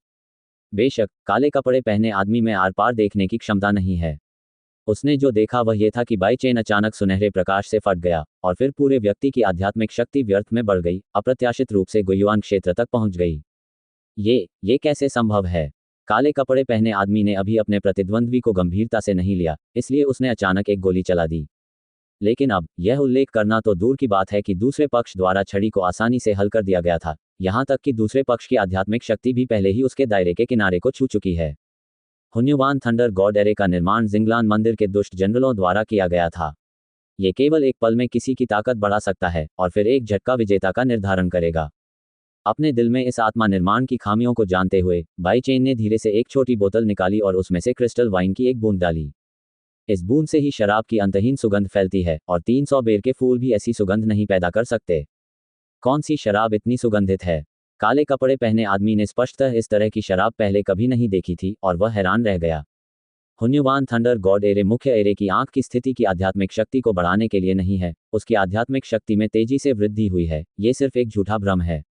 बेशक काले कपड़े पहने आदमी में आर पार देखने की क्षमता नहीं है। उसने जो देखा वह यह था कि बाई चेन अचानक सुनहरे प्रकाश से फट गया और फिर पूरे व्यक्ति की आध्यात्मिक शक्ति व्यर्थ में बढ़ गई, अप्रत्याशित रूप से गुयुआन क्षेत्र तक पहुंच गई। ये कैसे संभव है? काले कपड़े पहने आदमी ने अभी अपने प्रतिद्वंद्वी को गंभीरता से नहीं लिया, इसलिए उसने अचानक एक गोली चला दी। लेकिन अब यह उल्लेख करना तो दूर की बात है कि दूसरे पक्ष द्वारा छड़ी को आसानी से हल कर दिया गया था, यहां तक कि दूसरे पक्ष की आध्यात्मिक शक्ति भी पहले ही उसके दायरे के किनारे को छू चुकी है। हुन्युवान थंडर गॉड एरे का निर्माण जिंगलान मंदिर के दुष्ट जनरलों द्वारा किया गया था। ये केवल एक पल में किसी की ताकत बढ़ा सकता है और फिर एक झटका विजेता का निर्धारण करेगा। अपने दिल में इस आत्मा निर्माण की खामियों को जानते हुए बाई चेन ने धीरे से एक छोटी बोतल निकाली और उसमें से क्रिस्टल वाइन की एक बूंद डाली। इस बूंद से ही शराब की अंतहीन सुगंध फैलती है और 300 बेर के फूल भी ऐसी सुगंध नहीं पैदा कर सकते। कौन सी शराब इतनी सुगंधित है? काले कपड़े पहने आदमी ने स्पष्टतः इस तरह की शराब पहले कभी नहीं देखी थी और वह हैरान रह गया। हुन्युवान थंडर गॉड एरे मुख्य एरे की आंख की स्थिति की आध्यात्मिक शक्ति को बढ़ाने के लिए नहीं है, उसकी आध्यात्मिक शक्ति में तेजी से वृद्धि हुई है, ये सिर्फ एक झूठा भ्रम है।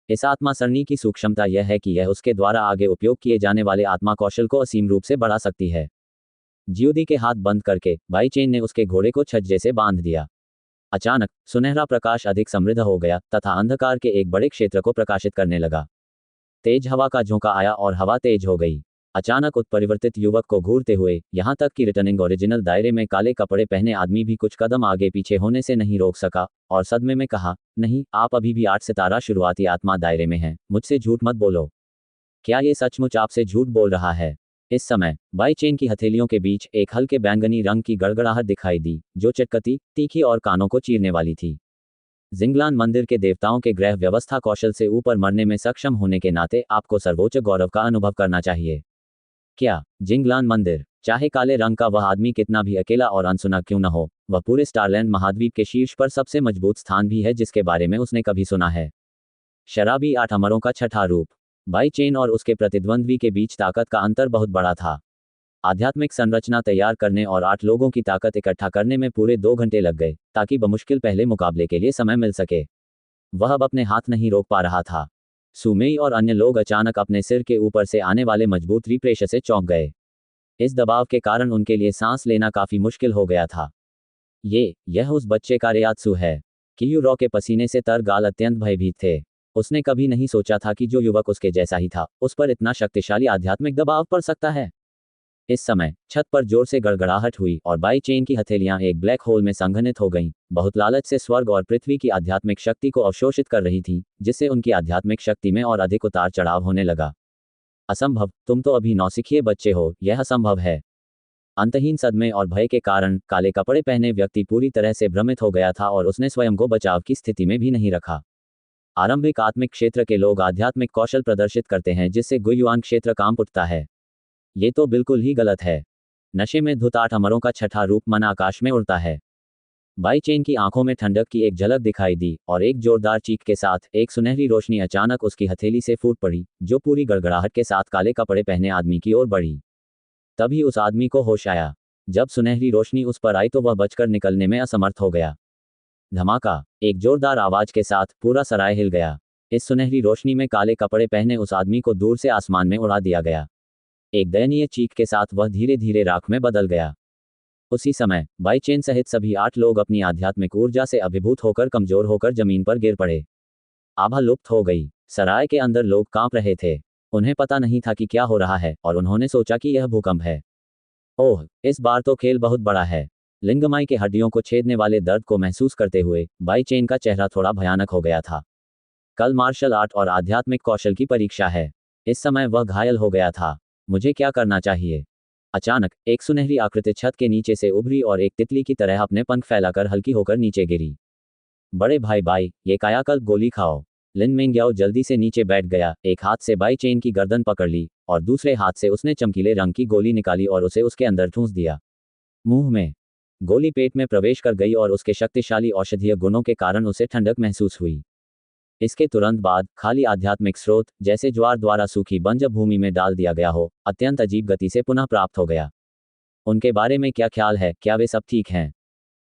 इस आत्मा सरणी की सूक्ष्मता यह है कि यह उसके द्वारा आगे उपयोग किए जाने वाले आत्मा कौशल को असीम रूप से बढ़ा सकती है। ज्योति के हाथ बंद करके बाई चेन ने उसके घोड़े को छज्जे से बांध दिया। अचानक सुनहरा प्रकाश अधिक समृद्ध हो गया तथा अंधकार के एक बड़े क्षेत्र को प्रकाशित करने लगा। तेज हवा का झोंका आया और हवा तेज हो गई। अचानक उत्परिवर्तित युवक को घूरते हुए यहां तक कि रिटर्निंग ओरिजिनल दायरे में काले कपड़े पहने आदमी भी कुछ कदम आगे पीछे होने से नहीं रोक सका और सदमे में कहा, नहीं, आप अभी भी 8 सितारा शुरुआती आत्मा दायरे में हैं, मुझसे झूठ मत बोलो। क्या ये सचमुच आपसे झूठ बोल रहा है? इस समय बाई चेन की हथेलियों के बीच एक हल्के बैंगनी रंग की गड़गड़ाहट दिखाई दी, जो चटकती, तीखी और कानों को चीरने वाली थी। जिंगलान मंदिर के देवताओं के ग्रह व्यवस्था कौशल से ऊपर मरने में सक्षम होने के नाते आपको सर्वोच्च गौरव का अनुभव करना चाहिए। क्या जिंगलान मंदिर, चाहे काले रंग का वह आदमी कितना भी अकेला और अनसुना क्यों न हो, वह पूरे स्टारलैंड महाद्वीप के शीर्ष पर सबसे मजबूत स्थान भी है जिसके बारे में उसने कभी सुना है। शराबी 8 अमरों का छठा रूप। बाई चेन और उसके प्रतिद्वंद्वी के बीच ताकत का अंतर बहुत बड़ा था। आध्यात्मिक संरचना तैयार करने और 8 लोगों की ताकत इकट्ठा करने में पूरे 2 घंटे लग गए, ताकि बमुश्किल पहले मुकाबले के लिए समय मिल सके। वह अब अपने हाथ नहीं रोक पा रहा था। सुमेई और अन्य लोग अचानक अपने सिर के ऊपर से आने वाले मजबूत प्रेशर से चौंक गए। इस दबाव के कारण उनके लिए सांस लेना काफी मुश्किल हो गया था। यह उस बच्चे का रेयात्सु है। कियूरो के पसीने से तर गाल अत्यंत भयभीत थे। उसने कभी नहीं सोचा था कि जो युवक उसके जैसा ही था, उस पर इतना शक्तिशाली आध्यात्मिक दबाव पड़ सकता है। इस समय छत पर जोर से गड़गड़ाहट हुई और बाई चेन की हथेलियां एक ब्लैक होल में संघनित हो गईं, बहुत लालच से स्वर्ग और पृथ्वी की आध्यात्मिक शक्ति को अवशोषित कर रही थीं, जिससे उनकी आध्यात्मिक शक्ति में और अधिक उतार चढ़ाव होने लगा। असंभव, तुम तो अभी नौसिखिए बच्चे हो, यह असंभव है। अंतहीन सदमे और भय के कारण काले कपड़े पहने व्यक्ति पूरी तरह से भ्रमित हो गया था और उसने स्वयं को बचाव की स्थिति में भी नहीं रखा। आरंभिक आत्मिक क्षेत्र के लोग आध्यात्मिक कौशल प्रदर्शित करते हैं जिससे गुयुआन क्षेत्र कांप उठता है। ये तो बिल्कुल ही गलत है। नशे में धुत 8 अमरों का छठा रूप मन आकाश में उड़ता है। बाई चेन की आंखों में ठंडक की एक झलक दिखाई दी और एक जोरदार चीख के साथ एक सुनहरी रोशनी अचानक उसकी हथेली से फूट पड़ी, जो पूरी गड़गड़ाहट के साथ काले कपड़े पहने आदमी की ओर बढ़ी। तभी उस आदमी को होश आया। जब सुनहरी रोशनी उस पर आई तो वह बचकर निकलने में असमर्थ हो गया। धमाका! एक जोरदार आवाज के साथ पूरा सराय हिल गया। इस सुनहरी रोशनी में काले कपड़े पहने उस आदमी को दूर से आसमान में उड़ा दिया गया। एक दयनीय चीख के साथ वह धीरे धीरे राख में बदल गया। उसी समय बाई चेन सहित सभी 8 लोग अपनी आध्यात्मिक ऊर्जा से अभिभूत होकर कमजोर होकर जमीन पर गिर पड़े। आभा लुप्त हो गई। सराय के अंदर लोग कांप रहे थे। उन्हें पता नहीं था कि क्या हो रहा है और उन्होंने सोचा कि यह भूकंप है। ओह, इस बार तो खेल बहुत बड़ा है। लिंगमाई के हड्डियों को छेदने वाले दर्द को महसूस करते हुए बाई चेन का चेहरा थोड़ा भयानक हो गया था। कल मार्शल आर्ट और आध्यात्मिक कौशल की परीक्षा है। इस समय वह घायल हो गया था। मुझे क्या करना चाहिए? अचानक एक सुनहरी आकृति छत के नीचे से उभरी और एक तितली की तरह अपने पंख फैलाकर हल्की होकर नीचे गिरी। बड़े भाई बाई, ये कायाकल्प गोली खाओ। लिन मिंग्याओ जल्दी से नीचे बैठ गया, एक हाथ से बाई चेन की गर्दन पकड़ ली और दूसरे हाथ से उसने चमकीले रंग की गोली निकाली और उसे उसके अंदर ठूंस दिया। मुंह में गोली पेट में प्रवेश कर गई और उसके शक्तिशाली औषधीय गुणों के कारण उसे ठंडक महसूस हुई। इसके तुरंत बाद खाली आध्यात्मिक स्रोत, जैसे ज्वार द्वारा सूखी बंजर भूमि में डाल दिया गया हो, अत्यंत अजीब गति से पुनः प्राप्त हो गया। उनके बारे में क्या ख्याल है? क्या वे सब ठीक हैं?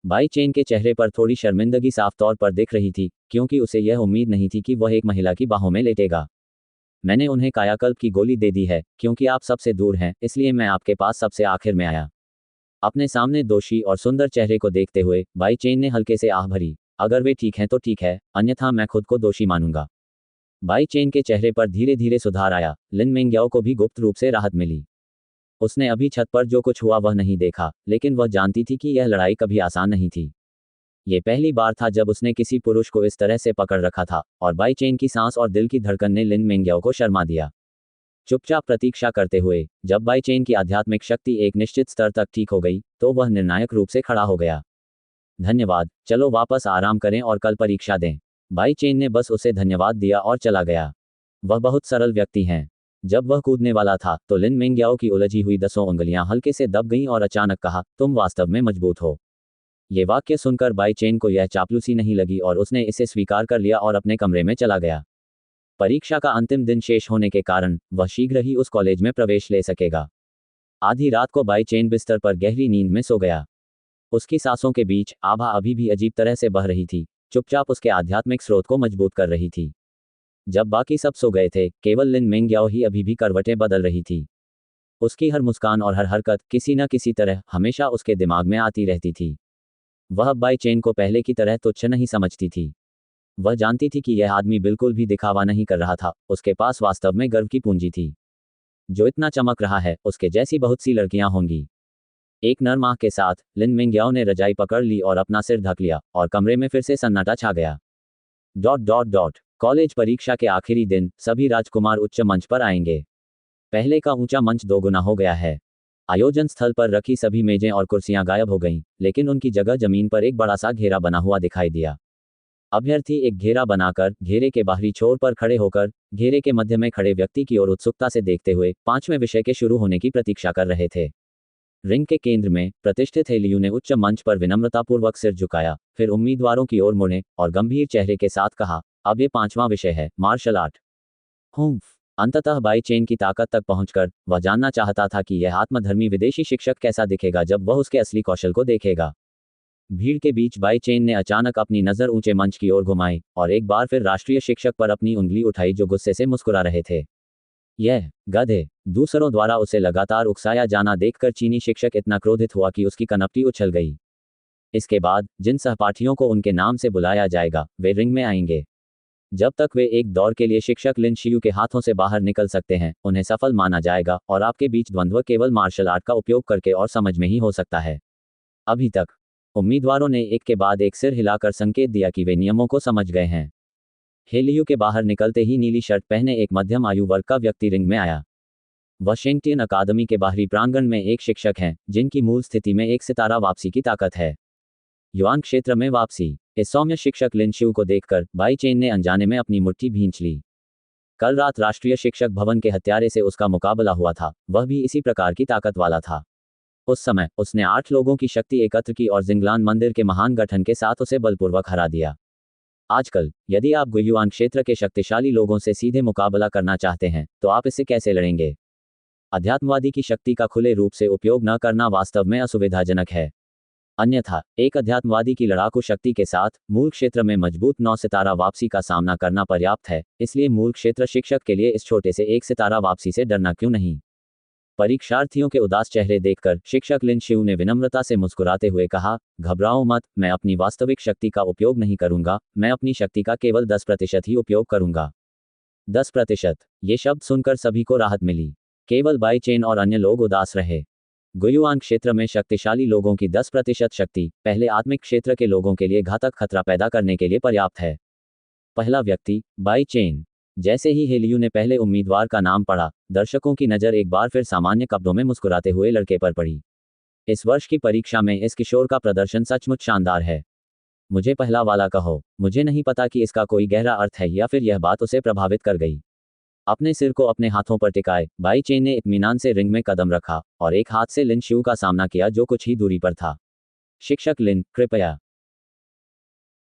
बाई चेन के चेहरे पर थोड़ी शर्मिंदगी साफ तौर पर दिख रही थी, क्योंकि उसे यह उम्मीद नहीं थी कि वह एक महिला की बाहों में लेटेगा। मैंने उन्हें कायाकल्प की गोली दे दी है, क्योंकि आप सबसे दूर हैं, इसलिए मैं आपके पास सबसे आखिर में आया। अपने सामने दोषी और सुंदर चेहरे को देखते हुए बाई चेन ने हल्के से आह भरी। अगर वे ठीक हैं तो ठीक है, अन्यथा मैं खुद को दोषी मानूंगा। बाई चेन के चेहरे पर धीरे धीरे सुधार आया। लिन मिंग्याओ को भी गुप्त रूप से राहत मिली। उसने अभी छत पर जो कुछ हुआ वह नहीं देखा, लेकिन वह जानती थी कि यह लड़ाई कभी आसान नहीं थी। ये पहली बार था जब उसने किसी पुरुष को इस तरह से पकड़ रखा था, और बाई चेन की सांस और दिल की धड़कन ने लिन मिंग्याओ को शर्मा दिया। चुपचाप प्रतीक्षा करते हुए जब बाई चेन की आध्यात्मिक शक्ति एक निश्चित स्तर तक ठीक हो गई, तो वह निर्णायक रूप से खड़ा हो गया। धन्यवाद, चलो वापस आराम करें और कल परीक्षा दें। बाई चेन ने बस उसे धन्यवाद दिया और चला गया। वह बहुत सरल व्यक्ति हैं। जब वह कूदने वाला था तो लिन मिंग्याओ की उलझी हुई 10 उंगलियां हल्के से दब गईं और अचानक कहा, तुम वास्तव में मजबूत हो। ये वाक्य सुनकर बाई चेन को यह चापलूसी नहीं लगी और उसने इसे स्वीकार कर लिया और अपने कमरे में चला गया। परीक्षा का अंतिम दिन शेष होने के कारण वह शीघ्र ही उस कॉलेज में प्रवेश ले सकेगा। आधी रात को बाई चेन बिस्तर पर गहरी नींद में सो गया। उसकी सांसों के बीच आभा अभी भी अजीब तरह से बह रही थी, चुपचाप उसके आध्यात्मिक स्रोत को मजबूत कर रही थी। जब बाकी सब सो गए थे, केवल लिन मिंग्याओ ही अभी भी करवटें बदल रही थी। उसकी हर मुस्कान और हर हरकत किसी न किसी तरह हमेशा उसके दिमाग में आती रहती थी। वह बाई चेन को पहले की तरह तुच्छ नहीं समझती थी। वह जानती थी कि यह आदमी बिल्कुल भी दिखावा नहीं कर रहा था, उसके पास वास्तव में गर्व की पूंजी थी। जो इतना चमक रहा है, उसके जैसी बहुत सी लड़कियां होंगी। एक नरम आह के साथ लिन मिंग्याओ ने रजाई पकड़ ली और अपना सिर ढक लिया, और कमरे में फिर से सन्नाटा छा गया। कॉलेज परीक्षा के आखिरी दिन सभी राजकुमार उच्च मंच पर आएंगे। पहले का ऊंचा मंच दोगुना हो गया है। आयोजन स्थल पर रखी सभी मेजें और कुर्सियां गायब हो गईं, लेकिन उनकी जगह जमीन पर एक बड़ा सा घेरा बना हुआ दिखाई दिया। अभ्यर्थी एक घेरा बनाकर घेरे के बाहरी छोर पर खड़े होकर घेरे के मध्य में खड़े व्यक्ति की ओर उत्सुकता से देखते हुए 5वें विषय के शुरू होने की प्रतीक्षा कर रहे थे। रिंग के केंद्र में प्रतिष्ठित हेलियू ने उच्च मंच पर विनम्रतापूर्वक सिर झुकाया, फिर उम्मीदवारों की ओर मुड़े और गंभीर चेहरे के साथ कहा, अब ये 5वां विषय है, मार्शल आर्ट। अंततः बाई चेन की ताकत तक पहुंचकर वह जानना चाहता था कि यह आत्मधर्मी विदेशी शिक्षक कैसा दिखेगा जब वह उसके असली कौशल को देखेगा। भीड़ के बीच बाई चेन ने अचानक अपनी नज़र ऊंचे मंच की ओर घुमाई और एक बार फिर राष्ट्रीय शिक्षक पर अपनी उंगली उठाई जो गुस्से से मुस्कुरा रहे थे। यह गधे। दूसरों द्वारा उसे लगातार उकसाया जाना देखकर चीनी शिक्षक इतना क्रोधित हुआ कि उसकी कनपटी उछल गई। इसके बाद जिन सहपाठियों को उनके नाम से बुलाया जाएगा वे रिंग में आएंगे। जब तक वे एक दौर के लिए शिक्षक लिन शियू के हाथों से बाहर निकल सकते हैं, उन्हें सफल माना जाएगा और आपके बीच द्वंद्व केवल मार्शल आर्ट का उपयोग करके और समझ में ही हो सकता है। अभी तक उम्मीदवारों ने एक के बाद एक सिर हिलाकर संकेत दिया कि वे नियमों को समझ गए हैं। हेलियू के बाहर निकलते ही नीली शर्ट पहने एक मध्यम आयु वर्ग का व्यक्ति रिंग में आया। वाशिंगटन अकादमी के बाहरी प्रांगण में एक शिक्षक हैं जिनकी मूल स्थिति में एक सितारा वापसी की ताकत है। युआन क्षेत्र में वापसी। इस सौम्य शिक्षक लिन शियू को देखकर बाई चेन ने अनजाने में अपनी मुट्ठी भींच ली। कल रात राष्ट्रीय शिक्षक भवन के हत्यारे से उसका मुकाबला हुआ था, वह भी इसी प्रकार की ताकत वाला था। उस समय उसने 8 लोगों की शक्ति एकत्र की और जिंगलान मंदिर के महान गठन के साथ उसे बलपूर्वक हरा दिया। आजकल यदि आप गुयुआन क्षेत्र के शक्तिशाली लोगों से सीधे मुकाबला करना चाहते हैं तो आप इससे कैसे लड़ेंगे? अध्यात्मवादी की शक्ति का खुले रूप से उपयोग न करना वास्तव में असुविधाजनक है। अन्यथा एक अध्यात्मवादी की लड़ाकू शक्ति के साथ मूल क्षेत्र में मजबूत 9 सितारा वापसी का सामना करना पर्याप्त है। इसलिए मूल क्षेत्र शिक्षक के लिए इस छोटे से एक सितारा वापसी से डरना क्यों नहीं? परीक्षार्थियों के उदास चेहरे देखकर शिक्षक लिन शिउ ने विनम्रता से मुस्कुराते हुए कहा, घबराओ मत, मैं अपनी वास्तविक शक्ति का उपयोग नहीं करूंगा, मैं अपनी शक्ति का केवल 10% ही उपयोग करूंगा। 10%। ये शब्द सुनकर सभी को राहत मिली। केवल बाई चेन और अन्य लोग उदास रहे। गुयुआन क्षेत्र में शक्तिशाली लोगों की 10% शक्ति पहले आत्मिक क्षेत्र के लोगों के लिए घातक खतरा पैदा करने के लिए पर्याप्त है। पहला व्यक्ति, बाई चेन। जैसे ही हेलियू ने पहले उम्मीदवार का नाम पढ़ा, दर्शकों की नज़र एक बार फिर सामान्य कपड़ों में मुस्कुराते हुए लड़के पर पड़ी। इस वर्ष की परीक्षा में इस किशोर का प्रदर्शन सचमुच शानदार है। मुझे पहला वाला कहो। मुझे नहीं पता कि इसका कोई गहरा अर्थ है या फिर यह बात उसे प्रभावित कर गई। अपने सिर को अपने हाथों पर टिकाए, बाई चेन ने इत्मीनान से रिंग में कदम रखा और एक हाथ से लिन शिउ का सामना किया जो कुछ ही दूरी पर था। शिक्षक लिन, कृपया।